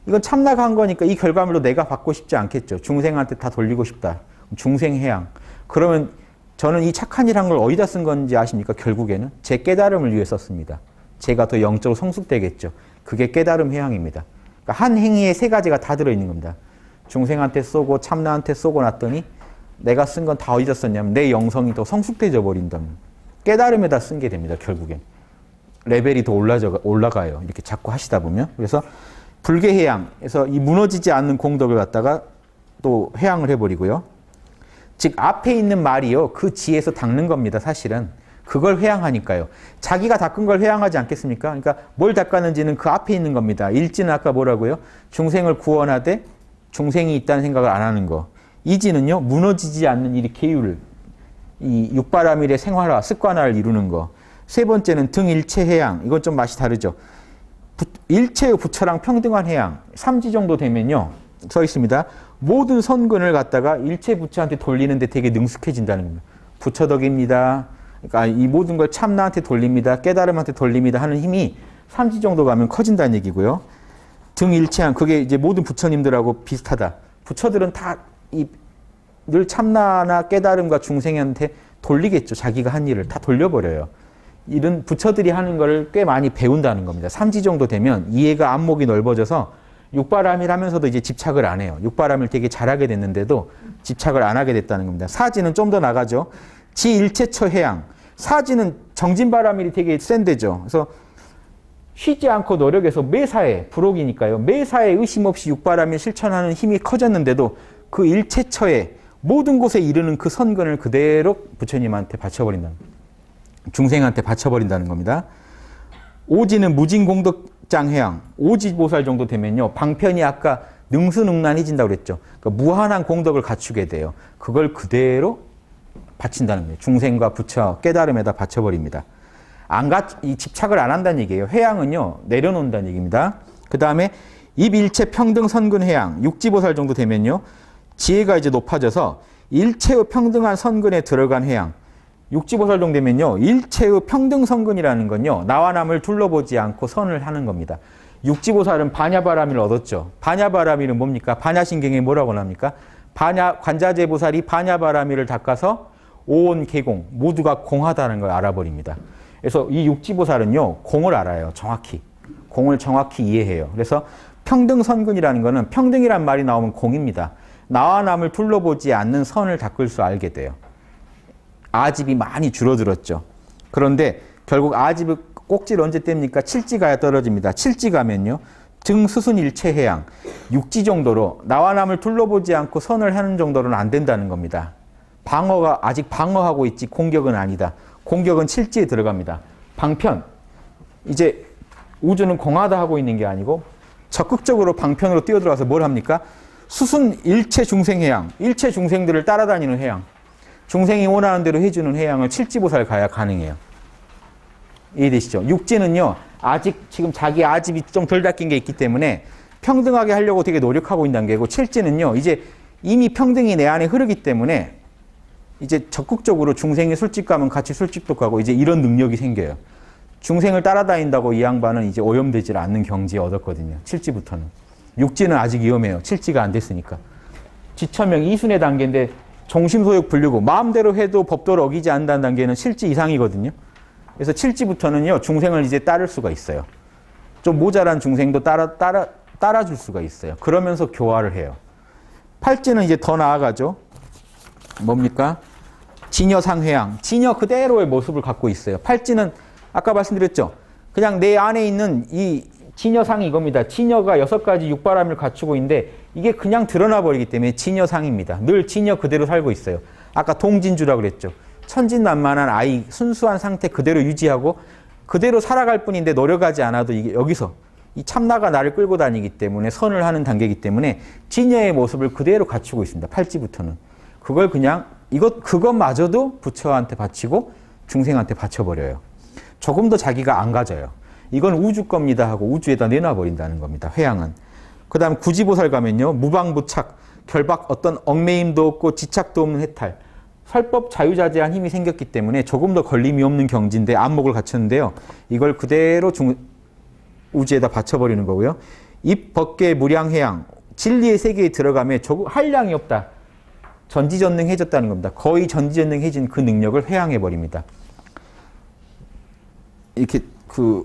이건 참나가 한 거니까 이 결과물로 내가 받고 싶지 않겠죠. 중생한테 다 돌리고 싶다. 중생해양. 그러면 저는 이 착한 일 한 걸 어디다 쓴 건지 아십니까? 결국에는 제 깨달음을 위해 썼습니다. 제가 더 영적으로 성숙되겠죠. 그게 깨달음 회양입니다. 그러니까 한 행위에 세 가지가 다 들어있는 겁니다. 중생한테 쏘고 참나한테 쏘고 났더니 내가 쓴 건 다 어디다 썼냐면 내 영성이 더 성숙돼져 버린다면 깨달음에다 쓴 게 됩니다. 결국엔. 레벨이 더 올라가요. 이렇게 자꾸 하시다 보면. 그래서 불계해양에서 이 무너지지 않는 공덕을 갖다가 또 회양을 해버리고요. 즉 앞에 있는 말이요. 그 지에서 닦는 겁니다. 사실은. 그걸 회양하니까요. 자기가 닦은 걸 회양하지 않겠습니까? 그러니까 뭘 닦았는지는 그 앞에 있는 겁니다. 일지는 아까 뭐라고요? 중생을 구원하되 중생이 있다는 생각을 안 하는 거. 이지는요. 무너지지 않는 이 계율을 이 육바라밀의 생활화, 습관화를 이루는 거. 세 번째는 등일체 해양. 이건 좀 맛이 다르죠. 일체의 부처랑 평등한 해양. 3지 정도 되면요. 써 있습니다. 모든 선근을 갖다가 일체 부처한테 돌리는데 되게 능숙해진다는 겁니다. 부처덕입니다. 그러니까 이 모든 걸 참나한테 돌립니다. 깨달음한테 돌립니다. 하는 힘이 3지 정도 가면 커진다는 얘기고요. 등일체한. 그게 이제 모든 부처님들하고 비슷하다. 부처들은 다 늘 참나나 깨달음과 중생한테 돌리겠죠. 자기가 한 일을 다 돌려버려요. 이런 부처들이 하는 거를 꽤 많이 배운다는 겁니다. 3지 정도 되면 이해가 안목이 넓어져서 육바람일 하면서도 이제 집착을 안 해요. 육바람일 되게 잘하게 됐는데도 집착을 안 하게 됐다는 겁니다. 사지는 좀 더 나가죠. 지일체처 해양. 사지는 정진바람일이 되게 센데죠. 그래서 쉬지 않고 노력해서 매사에, 불옥이니까요. 매사에 의심 없이 육바람일 실천하는 힘이 커졌는데도 그 일체처에 모든 곳에 이르는 그 선근을 그대로 부처님한테 바쳐버린다는 겁니다. 중생한테 바쳐버린다는 겁니다. 오지는 무진공덕장 해양. 오지보살 정도 되면요. 방편이 아까 능수능란해진다고 그랬죠. 그러니까 무한한 공덕을 갖추게 돼요. 그걸 그대로 바친다는 거예요. 중생과 부처, 깨달음에다 바쳐버립니다. 이 집착을 안 한다는 얘기예요. 회양은요, 내려놓는다는 얘기입니다. 그 다음에 입일체 평등 선근 회양, 육지보살 정도 되면요, 지혜가 이제 높아져서 일체의 평등한 선근에 들어간 회양. 육지보살 정도 되면요, 일체의 평등 선근이라는 건요, 나와 남을 둘러보지 않고 선을 하는 겁니다. 육지보살은 반야바라밀을 얻었죠. 반야바라밀은 뭡니까? 반야신경에 뭐라고 합니까? 관자재보살이 반야바라밀을 닦아서 오온 개공, 모두가 공하다는 걸 알아버립니다. 그래서 이 육지보살은요, 공을 알아요. 정확히. 공을 정확히 이해해요. 그래서 평등선근이라는 거는 평등이란 말이 나오면 공입니다. 나와 남을 둘러보지 않는 선을 닦을 수 알게 돼요. 아집이 많이 줄어들었죠. 그런데 결국 아집의 꼭지를 언제 뗍니까? 칠지 가야 떨어집니다. 칠지 가면요, 등수순일체 해양, 육지 정도로 나와 남을 둘러보지 않고 선을 하는 정도로는 안 된다는 겁니다. 방어가 아직 방어하고 있지 공격은 아니다. 공격은 칠지에 들어갑니다. 방편, 이제 우주는 공하다 하고 있는 게 아니고 적극적으로 방편으로 뛰어들어가서 뭘 합니까? 수순 일체 중생해양, 일체 중생들을 따라다니는 해양, 중생이 원하는 대로 해주는 해양을 칠지보살 가야 가능해요. 이해되시죠? 육지는요, 아직 지금 자기 아집이 좀 덜 닦인 게 있기 때문에 평등하게 하려고 되게 노력하고 있는 단계고, 칠지는요, 이제 이미 평등이 내 안에 흐르기 때문에 이제 적극적으로 중생이 술집 가면 같이 술집도 가고 이제 이런 능력이 생겨요. 중생을 따라다닌다고 이 양반은 이제 오염되지 않는 경지에 얻었거든요. 칠지부터는. 육지는 아직 위험해요. 칠지가 안 됐으니까. 지천명 이순의 단계인데 종심소욕 불리고 마음대로 해도 법도를 어기지 않는다는 단계는 칠지 이상이거든요. 그래서 칠지부터는요, 중생을 이제 따를 수가 있어요. 좀 모자란 중생도 따라줄 수가 있어요. 그러면서 교화를 해요. 팔지는 이제 더 나아가죠. 뭡니까? 진여상회양. 진여 그대로의 모습을 갖고 있어요. 팔지는 아까 말씀드렸죠. 그냥 내 안에 있는 이 진여상이 이겁니다. 진여가 6가지 육바람을 갖추고 있는데 이게 그냥 드러나 버리기 때문에 진여상입니다. 늘 진여 그대로 살고 있어요. 아까 동진주라고 그랬죠. 천진난만한 아이, 순수한 상태 그대로 유지하고 그대로 살아갈 뿐인데 노력하지 않아도 이게 여기서 이 참나가 나를 끌고 다니기 때문에 선을 하는 단계이기 때문에 진여의 모습을 그대로 갖추고 있습니다. 팔지부터는. 그걸 그냥 그것마저도 부처한테 바치고 중생한테 바쳐버려요. 조금 더 자기가 안 가져요. 이건 우주 겁니다 하고 우주에다 내놔버린다는 겁니다. 회양은. 그 다음 구지보살 가면요, 무방무착, 결박 어떤 얽매임도 없고 지착도 없는 해탈. 설법 자유자재한 힘이 생겼기 때문에 조금 더 걸림이 없는 경지인데 안목을 갖췄는데요. 이걸 그대로 우주에다 바쳐버리는 거고요. 입 벗개 무량해양, 진리의 세계에 들어가면 한량이 없다. 전지전능해졌다는 겁니다. 거의 전지전능해진 그 능력을 회양해버립니다. 이렇게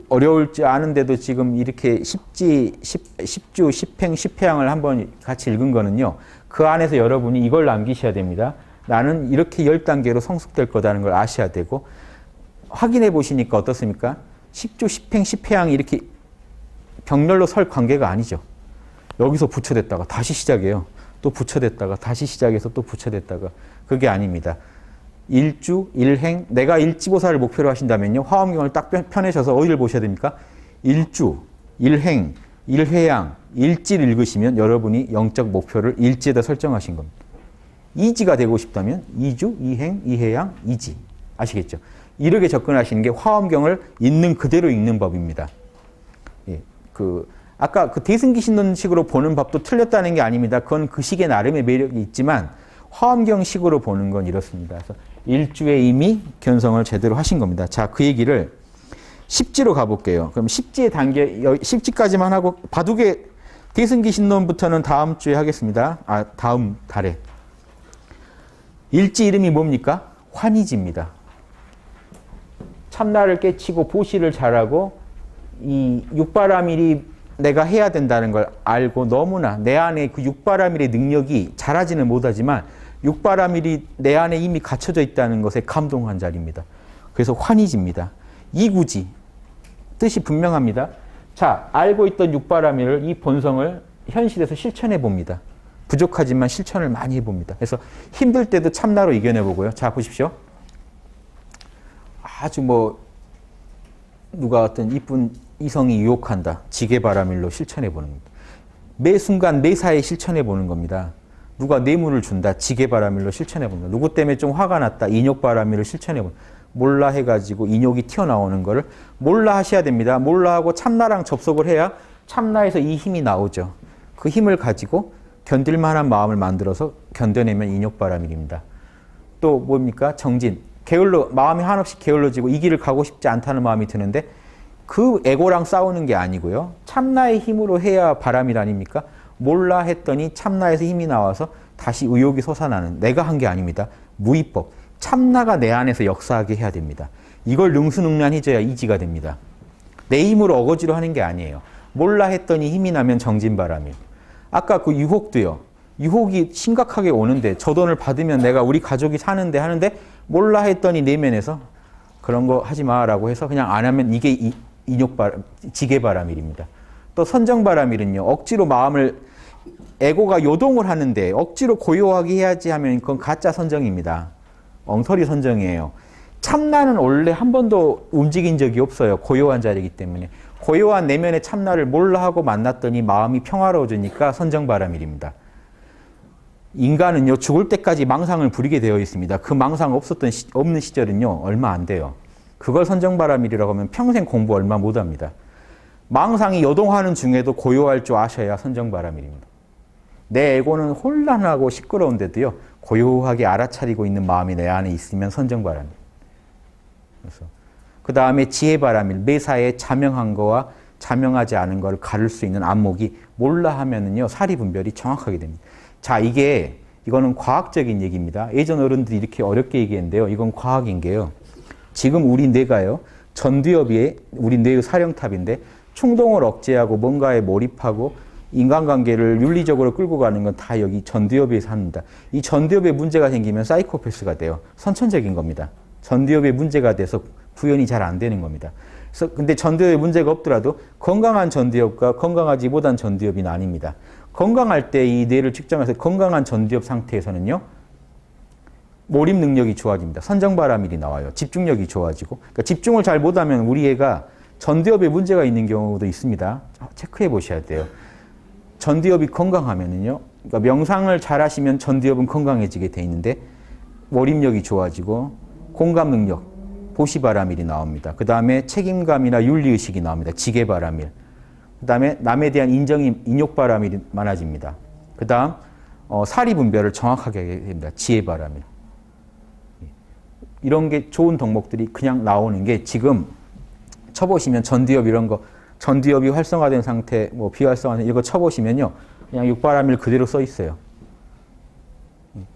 어려울지 아는데도 지금 이렇게 십주, 십행, 십회양을 한번 같이 읽은 거는요, 그 안에서 여러분이 이걸 남기셔야 됩니다. 나는 이렇게 10단계로 성숙될 거다는 걸 아셔야 되고, 확인해 보시니까 어떻습니까? 십주, 십행, 십회양이 이렇게 병렬로 설 관계가 아니죠. 여기서 부처됐다가 다시 시작해요. 또 부처됐다가 다시 시작해서 또 부처됐다가. 그게 아닙니다. 일주, 일행, 내가 일지보살을 목표로 하신다면요, 화엄경을 딱 펴내셔서 어디를 보셔야 됩니까? 일주, 일행, 일회양, 일지를 읽으시면 여러분이 영적 목표를 일지에다 설정하신 겁니다. 이지가 되고 싶다면 이주, 이행, 이회양, 이지. 아시겠죠? 이렇게 접근하시는 게 화엄경을 있는 그대로 읽는 법입니다. 예, 아까 대승기신론식으로 보는 법도 틀렸다는 게 아닙니다. 그건 그 식의 나름의 매력이 있지만 화엄경식으로 보는 건 이렇습니다. 그래서 일주에 이미 견성을 제대로 하신 겁니다. 자, 그 얘기를 십지로 가볼게요. 그럼 십지의 단계, 십지까지만 하고 바둑의 대승기신론부터는 다음 주에 하겠습니다. 다음 달에. 일지 이름이 뭡니까? 환희지입니다. 참나를 깨치고 보시를 잘하고 이 육바라밀이 내가 해야 된다는 걸 알고 너무나 내 안에 그 육바라밀의 능력이 잘하지는 못하지만 육바라밀이 내 안에 이미 갖춰져 있다는 것에 감동한 자리입니다. 그래서 환희집니다. 이구지. 뜻이 분명합니다. 자, 알고 있던 육바라밀을 이 본성을 현실에서 실천해 봅니다. 부족하지만 실천을 많이 해봅니다. 그래서 힘들 때도 참나로 이겨내보고요. 자, 보십시오. 아주 누가 어떤 이쁜 이성이 유혹한다. 지게바라밀로 실천해보는 겁니다. 매 순간 매사에 실천해보는 겁니다. 누가 뇌물을 준다. 지게바라밀로 실천해본다. 누구 때문에 좀 화가 났다. 인욕바라밀을 실천해본다. 몰라 해가지고 인욕이 튀어나오는 거를 몰라 하셔야 됩니다. 몰라 하고 참나랑 접속을 해야 참나에서 이 힘이 나오죠. 그 힘을 가지고 견딜 만한 마음을 만들어서 견뎌내면 인욕바라밀입니다. 또 뭡니까? 정진. 마음이 한없이 게을러지고 이 길을 가고 싶지 않다는 마음이 드는데 그 에고랑 싸우는 게 아니고요. 참나의 힘으로 해야 바람일 아닙니까? 몰라 했더니 참나에서 힘이 나와서 다시 의욕이 솟아나는 내가 한 게 아닙니다. 무위법. 참나가 내 안에서 역사하게 해야 됩니다. 이걸 능수능란해져야 이지가 됩니다. 내 힘으로 어거지로 하는 게 아니에요. 몰라 했더니 힘이 나면 정진바람일. 아까 그 유혹도요. 유혹이 심각하게 오는데 저 돈을 받으면 내가 우리 가족이 사는데 하는데 몰라 했더니 내면에서 그런 거 하지 마라고 해서 그냥 안 하면 이게 지게바라밀입니다. 또 선정바라밀은요. 억지로 마음을 에고가 요동을 하는데 억지로 고요하게 해야지 하면 그건 가짜 선정입니다. 엉터리 선정이에요. 참나는 원래 한 번도 움직인 적이 없어요. 고요한 자리이기 때문에. 고요한 내면의 참나를 몰라 하고 만났더니 마음이 평화로워지니까 선정바라밀입니다. 인간은요. 죽을 때까지 망상을 부리게 되어 있습니다. 그 망상 없는 시절은요. 얼마 안 돼요. 그걸 선정바라밀이라고 하면 평생 공부 얼마 못합니다. 망상이 요동하는 중에도 고요할 줄 아셔야 선정바라밀입니다. 내 에고는 혼란하고 시끄러운데도요. 고요하게 알아차리고 있는 마음이 내 안에 있으면 선정바라밀. 그래서 그 다음에 지혜바라밀. 매사에 자명한 거와 자명하지 않은 거를 가를 수 있는 안목이 몰라 하면은요. 사리분별이 정확하게 됩니다. 자, 이거는 과학적인 얘기입니다. 예전 어른들이 이렇게 어렵게 얘기했는데요. 이건 과학인 게요. 지금 우리 뇌가요. 전두엽이 우리 뇌의 사령탑인데 충동을 억제하고 뭔가에 몰입하고 인간관계를 윤리적으로 끌고 가는 건 다 여기 전두엽에서 합니다. 이 전두엽에 문제가 생기면 사이코패스가 돼요. 선천적인 겁니다. 전두엽에 문제가 돼서 구현이 잘 안 되는 겁니다. 그래서 근데 전두엽에 문제가 없더라도 건강한 전두엽과 건강하지 못한 전두엽이 나뉩니다. 건강할 때 이 뇌를 측정해서 건강한 전두엽 상태에서는요. 몰입 능력이 좋아집니다. 선정바라밀이 나와요. 집중력이 좋아지고. 그러니까 집중을 잘 못하면 우리 애가 전두엽에 문제가 있는 경우도 있습니다. 체크해 보셔야 돼요. 전두엽이 건강하면은요. 그러니까 명상을 잘 하시면 전두엽은 건강해지게 돼 있는데 몰입력이 좋아지고 공감 능력, 보시바라밀이 나옵니다. 그 다음에 책임감이나 윤리의식이 나옵니다. 지게바라밀. 그 다음에 남에 대한 인욕바라밀이 많아집니다. 그 다음 사리분별을 정확하게 하게 됩니다. 지혜바라밀. 이런 게 좋은 덕목들이 그냥 나오는 게 지금 쳐보시면 전두엽 이런 거 전두엽이 활성화된 상태, 비활성화된 이거 쳐보시면요. 그냥 육바라밀 그대로 써 있어요.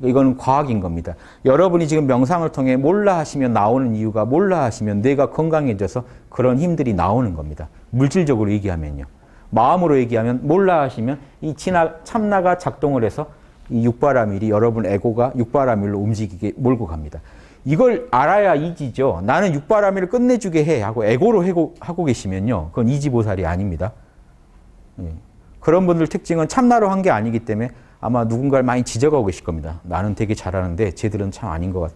이거는 과학인 겁니다. 여러분이 지금 명상을 통해 몰라 하시면 나오는 이유가 몰라 하시면 뇌가 건강해져서 그런 힘들이 나오는 겁니다. 물질적으로 얘기하면요. 마음으로 얘기하면 몰라 하시면 이 참나가 작동을 해서 이 육바라밀이 여러분 에고가 육바라밀로 움직이게 몰고 갑니다. 이걸 알아야 이지죠. 나는 육바라밀을 끝내주게 해 하고 에고로 하고 계시면요. 그건 이지보살이 아닙니다. 그런 분들 특징은 참나로 한 게 아니기 때문에 아마 누군가를 많이 지적하고 계실 겁니다. 나는 되게 잘하는데 쟤들은 참 아닌 것 같아.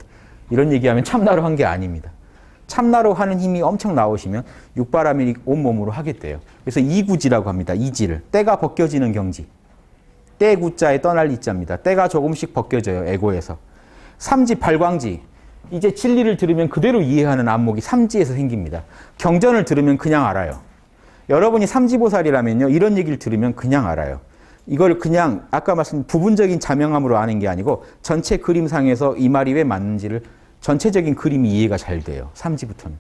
이런 얘기하면 참나로 한 게 아닙니다. 참나로 하는 힘이 엄청 나오시면 육바라밀이 온몸으로 하게 돼요. 그래서 이구지라고 합니다. 이지를. 때가 벗겨지는 경지. 때 구자에 떠날 이자입니다. 때가 조금씩 벗겨져요. 에고에서. 삼지 발광지. 이제 진리를 들으면 그대로 이해하는 안목이 삼지에서 생깁니다. 경전을 들으면 그냥 알아요. 여러분이 삼지보살이라면요. 이런 얘기를 들으면 그냥 알아요. 이걸 그냥 아까 말씀드린 부분적인 자명함으로 아는 게 아니고 전체 그림상에서 이 말이 왜 맞는지를 전체적인 그림이 이해가 잘 돼요. 삼지부터는.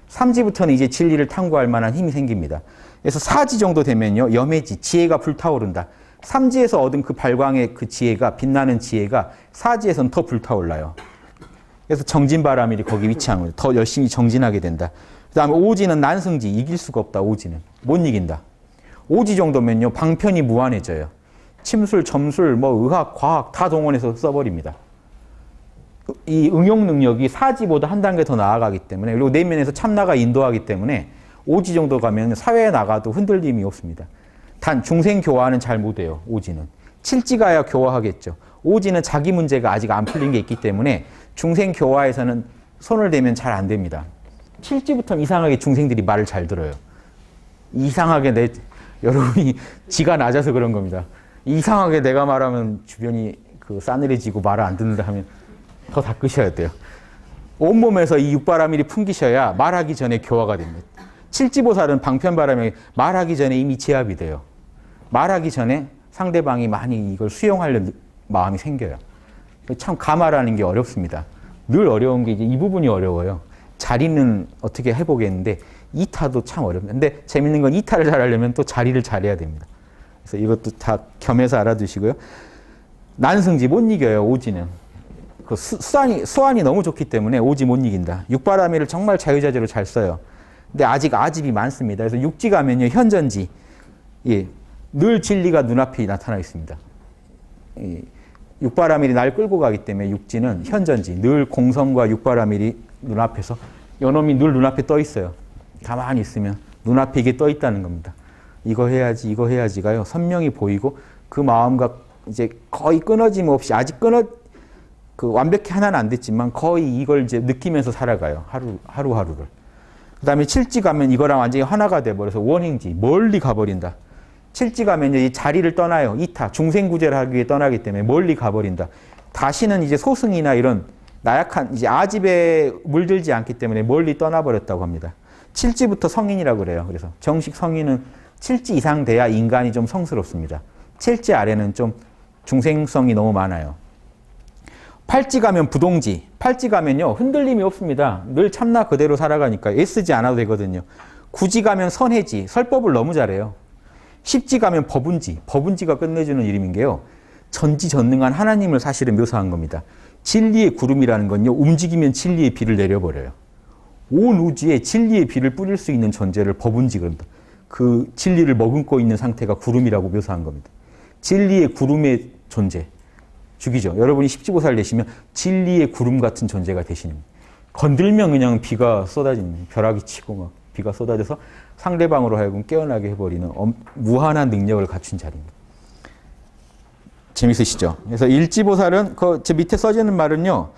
삼지부터는 이제 진리를 탐구할 만한 힘이 생깁니다. 그래서 사지 정도 되면요. 염해지, 지혜가 불타오른다. 삼지에서 얻은 그 발광의 그 지혜가, 빛나는 지혜가 사지에서는 더 불타올라요. 그래서 정진바라밀이 거기 위치한 거예요. 더 열심히 정진하게 된다. 그 다음에 오지는 난승지, 이길 수가 없다. 오지는 못 이긴다. 오지 정도면요. 방편이 무한해져요. 침술, 점술, 뭐 의학, 과학 다 동원해서 써버립니다. 이 응용 능력이 사지보다 한 단계 더 나아가기 때문에, 그리고 내면에서 참나가 인도하기 때문에 오지 정도 가면 사회에 나가도 흔들림이 없습니다. 단 중생 교화는 잘 못해요. 오지는. 칠지가야 교화하겠죠. 오지는 자기 문제가 아직 안 풀린 게 있기 때문에 중생 교화에서는 손을 대면 잘 안 됩니다. 칠지부터 이상하게 중생들이 말을 잘 들어요. 이상하게 여러분이 지가 낮아서 그런 겁니다. 이상하게 내가 말하면 주변이 싸늘해지고 말을 안 듣는다 하면 더 닦으셔야 돼요. 온몸에서 이 육바라밀이 풍기셔야 말하기 전에 교화가 됩니다. 칠지보살은 방편바람에 말하기 전에 이미 제압이 돼요. 말하기 전에 상대방이 많이 이걸 수용하려는 마음이 생겨요. 참 가마라는 게 어렵습니다. 늘 어려운 게 이제 이 부분이 어려워요. 자리는 어떻게 해보겠는데 이타도 참 어렵습니다. 근데 재밌는 건 이타를 잘하려면 또 자리를 잘해야 됩니다. 그래서 이것도 다 겸해서 알아두시고요. 난승지 못 이겨요. 오지는. 그 수완이 너무 좋기 때문에 오지 못 이긴다. 육바라밀을 정말 자유자재로 잘 써요. 근데 아직 아집이 많습니다. 그래서 육지 가면요. 현전지. 예, 늘 진리가 눈앞에 나타나 있습니다. 육바라밀이 날 끌고 가기 때문에 육지는 현전지. 늘 공성과 육바라밀이 눈앞에서 요놈이 늘 눈앞에 떠 있어요. 가만히 있으면 눈앞에 이게 떠 있다는 겁니다. 이거 해야지가요. 선명히 보이고 그 마음과 이제 거의 끊어짐 없이 아직 완벽히 하나는 안 됐지만 거의 이걸 이제 느끼면서 살아가요. 하루하루를. 그 다음에 칠지 가면 이거랑 완전히 하나가 돼버려서 원행지, 멀리 가버린다. 칠지 가면 이 자리를 떠나요. 이타, 중생구제를 하기 위해 떠나기 때문에 멀리 가버린다. 다시는 이제 소승이나 이런 나약한, 이제 아집에 물들지 않기 때문에 멀리 떠나버렸다고 합니다. 칠지부터 성인이라고 그래요. 그래서 정식 성인은 칠지 이상 돼야 인간이 좀 성스럽습니다. 칠지 아래는 좀 중생성이 너무 많아요. 팔지 가면 부동지. 팔지 가면요. 흔들림이 없습니다. 늘 참나 그대로 살아가니까 애쓰지 않아도 되거든요. 구지 가면 선해지. 설법을 너무 잘해요. 십지 가면 법운지. 법운지가 끝내주는 이름인 게요. 전지전능한 하나님을 사실은 묘사한 겁니다. 진리의 구름이라는 건요. 움직이면 진리의 비를 내려버려요. 온 우주에 진리의 비를 뿌릴 수 있는 존재를 법운지 그럽니다. 그 진리를 머금고 있는 상태가 구름이라고 묘사한 겁니다. 진리의 구름의 존재. 죽이죠. 여러분이 십지보살 되시면 진리의 구름 같은 존재가 되시는 겁니다. 건들면 그냥 비가 쏟아지는, 벼락이 치고 막 비가 쏟아져서 상대방으로 하여금 깨어나게 해버리는 무한한 능력을 갖춘 자리입니다. 재밌으시죠? 그래서 일지보살은 저 밑에 써지는 말은요.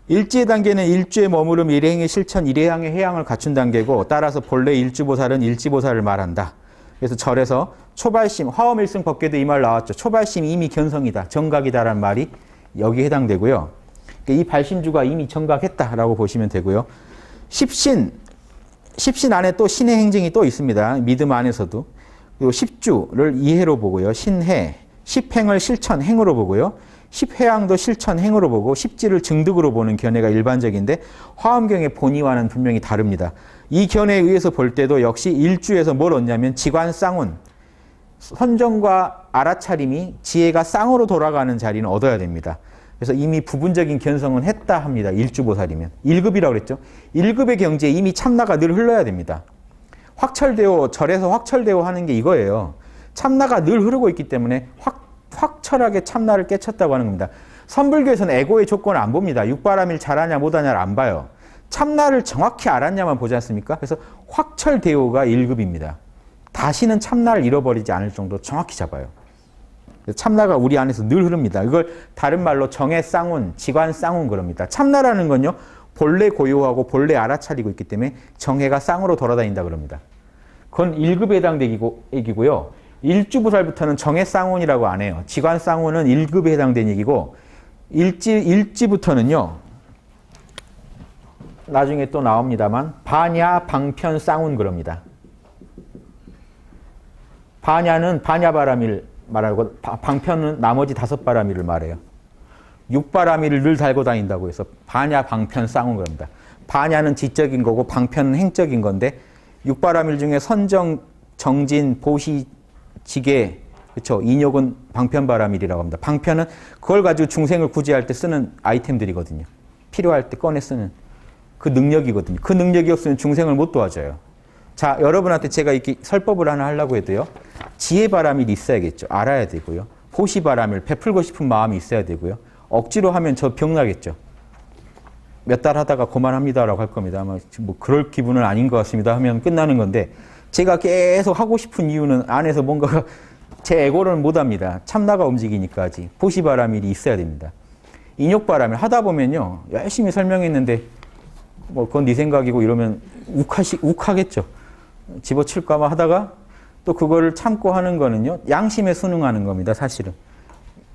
일지의 단계는 일주에 머무름 일행의 실천 일회향의 해양을 갖춘 단계고 따라서 본래 일주보살은 일지보살을 말한다. 그래서 절에서 초발심, 화엄일승 법계도 이 말 나왔죠. 초발심이 이미 견성이다, 정각이다라는 말이 여기에 해당되고요. 이 발심주가 이미 정각했다라고 보시면 되고요. 십신 안에 또 신의 행정이 또 있습니다. 믿음 안에서도. 그리고 십주를 이해로 보고요. 신해, 십행을 실천, 행으로 보고요. 십회양도 실천, 행으로 보고 십지를 증득으로 보는 견해가 일반적인데 화엄경의 본의와는 분명히 다릅니다. 이 견해에 의해서 볼 때도 역시 일주에서 뭘 얻냐면 지관 쌍운, 선정과 알아차림이 지혜가 쌍으로 돌아가는 자리는 얻어야 됩니다. 그래서 이미 부분적인 견성은 했다 합니다. 일주보살이면. 1급이라고 그랬죠. 1급의 경지에 이미 참나가 늘 흘러야 됩니다. 확철대오, 절에서 확철대오 하는 게 이거예요. 참나가 늘 흐르고 있기 때문에 확철하게 참나를 깨쳤다고 하는 겁니다. 선불교에서는 에고의 조건을 안 봅니다. 육바라밀 잘하냐 못하냐를 안 봐요. 참나를 정확히 알았냐만 보지 않습니까? 그래서 확철대오가 1급입니다. 다시는 참나를 잃어버리지 않을 정도로 정확히 잡아요. 참나가 우리 안에서 늘 흐릅니다. 이걸 다른 말로 정해 쌍운, 지관 쌍운 그럽니다. 참나라는 건요. 본래 고요하고 본래 알아차리고 있기 때문에 정해가 쌍으로 돌아다닌다 그럽니다. 그건 1급에 해당되는 얘기고요. 일주보살부터는 정해 쌍운이라고 안 해요. 지관 쌍운은 1급에 해당되는 얘기고 일지부터는요. 나중에 또 나옵니다만 반야, 방편, 쌍운 그럽니다. 반야는 반야바라밀 말하고 방편은 나머지 5바라밀을 말해요. 6바라밀을 늘 달고 다닌다고 해서 반야, 방편, 쌍운 그럽니다. 반야는 지적인 거고 방편은 행적인 건데 6바라밀 중에 선정, 정진, 보시, 지계, 그렇죠. 인욕은 방편바라밀이라고 합니다. 방편은 그걸 가지고 중생을 구제할 때 쓰는 아이템들이거든요. 필요할 때 꺼내 쓰는 그 능력이거든요. 그 능력이 없으면 중생을 못 도와줘요. 자, 여러분한테 제가 이렇게 설법을 하나 하려고 해도요. 지혜바라밀이 있어야겠죠. 알아야 되고요. 보시바라밀, 베풀고 싶은 마음이 있어야 되고요. 억지로 하면 저 병나겠죠. 몇 달 하다가 그만합니다라고 할 겁니다. 아마 뭐 그럴 기분은 아닌 것 같습니다 하면 끝나는 건데, 제가 계속 하고 싶은 이유는 안에서 뭔가가 제 에고를 못합니다. 참나가 움직이니까 아직. 보시바라밀이 있어야 됩니다. 인욕바라밀 하다 보면요, 열심히 설명했는데 뭐 그건 네 생각이고 이러면 욱하겠죠. 집어칠까 봐 하다가 또 그거를 참고 하는 거는요, 양심에 순응하는 겁니다. 사실은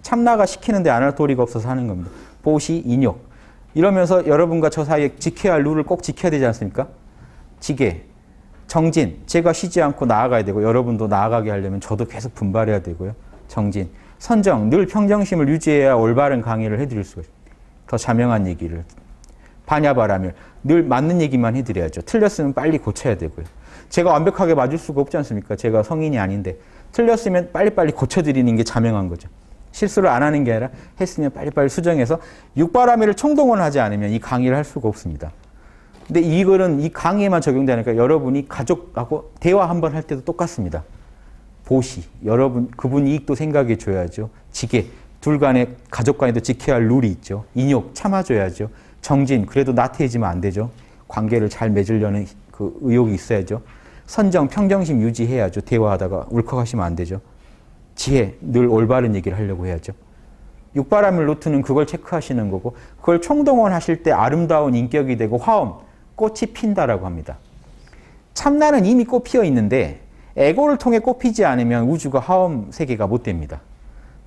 참나가 시키는데 안 할 도리가 없어서 하는 겁니다. 보시, 인욕 이러면서 여러분과 저 사이에 지켜야 할 룰을 꼭 지켜야 되지 않습니까? 지계, 정진, 제가 쉬지 않고 나아가야 되고, 여러분도 나아가게 하려면 저도 계속 분발해야 되고요. 정진, 선정, 늘 평정심을 유지해야 올바른 강의를 해드릴 수가 있습니다. 더 자명한 얘기를. 반야바라밀, 늘 맞는 얘기만 해드려야죠. 틀렸으면 빨리 고쳐야 되고요. 제가 완벽하게 맞을 수가 없지 않습니까? 제가 성인이 아닌데 틀렸으면 빨리빨리 고쳐드리는 게 자명한 거죠. 실수를 안 하는 게 아니라 했으면 빨리빨리 수정해서 육바라밀을 총동원하지 않으면 이 강의를 할 수가 없습니다. 근데 이거는 이 강의에만 적용되니까 여러분이 가족하고 대화 한번 할 때도 똑같습니다. 보시, 여러분 그분 이익도 생각해 줘야죠. 지계, 둘 간에 가족 간에도 지켜야 할 룰이 있죠. 인욕, 참아줘야죠. 정진, 그래도 나태해지면 안 되죠. 관계를 잘 맺으려는 그 의욕이 있어야죠. 선정, 평정심 유지해야죠. 대화하다가 울컥하시면 안 되죠. 지혜, 늘 올바른 얘기를 하려고 해야죠. 육바라밀 노트는 그걸 체크하시는 거고, 그걸 총동원하실 때 아름다운 인격이 되고 화엄, 꽃이 핀다라고 합니다. 참나는 이미 꽃 피어 있는데 에고를 통해 꽃피지 않으면 우주가 화엄 세계가 못 됩니다.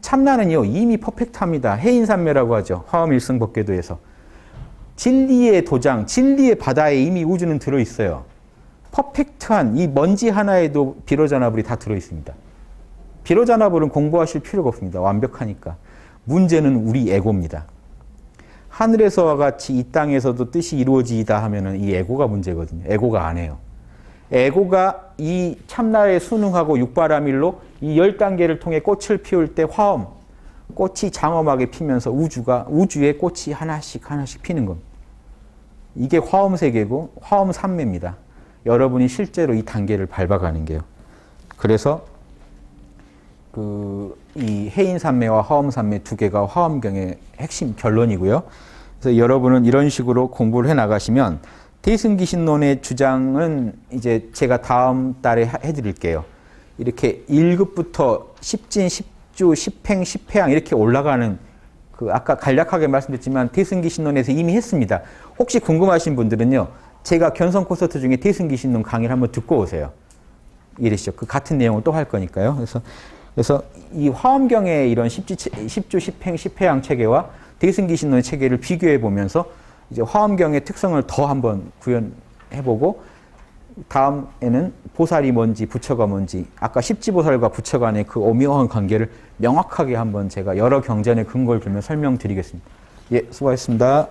참나는요, 이미 퍼펙트합니다. 해인산매라고 하죠. 화엄 일승법궤도에서. 진리의 도장, 진리의 바다에 이미 우주는 들어있어요. 퍼펙트한 이 먼지 하나에도 비로자나불이 다 들어있습니다. 비로자나불은 공부하실 필요가 없습니다. 완벽하니까. 문제는 우리 에고입니다. 하늘에서와 같이 이 땅에서도 뜻이 이루어지다 하면은 이 에고가 문제거든요. 에고가 안 해요. 에고가 이 참나에 순응하고 육바라밀로 이 10단계를 통해 꽃을 피울 때 화엄, 꽃이 장엄하게 피면서 우주에 꽃이 하나씩 피는 겁니다. 이게 화엄 세계고 화엄 삼매입니다. 여러분이 실제로 이 단계를 밟아가는 게요. 그래서 이 해인산매와 화엄산매 두 개가 화엄경의 핵심 결론이고요. 그래서 여러분은 이런 식으로 공부를 해 나가시면, 대승기신론의 주장은 이제 제가 다음 달에 해드릴게요. 이렇게 1급부터 10진, 10주, 10행, 10회양 이렇게 올라가는, 아까 간략하게 말씀드렸지만 대승기신론에서 이미 했습니다. 혹시 궁금하신 분들은요, 제가 견성 콘서트 중에 대승기신론 강의를 한번 듣고 오세요. 이러시죠. 그 같은 내용을 또 할 거니까요. 그래서 이 화엄경의 이런 10주, 10행, 10회양 체계와 대승기신론의 체계를 비교해 보면서 이제 화엄경의 특성을 더 한번 구현해보고, 다음에는 보살이 뭔지 부처가 뭔지, 아까 십지보살과 부처 간의 그 오묘한 관계를 명확하게 한번 제가 여러 경전의 근거를 들며 설명드리겠습니다. 예, 수고하셨습니다.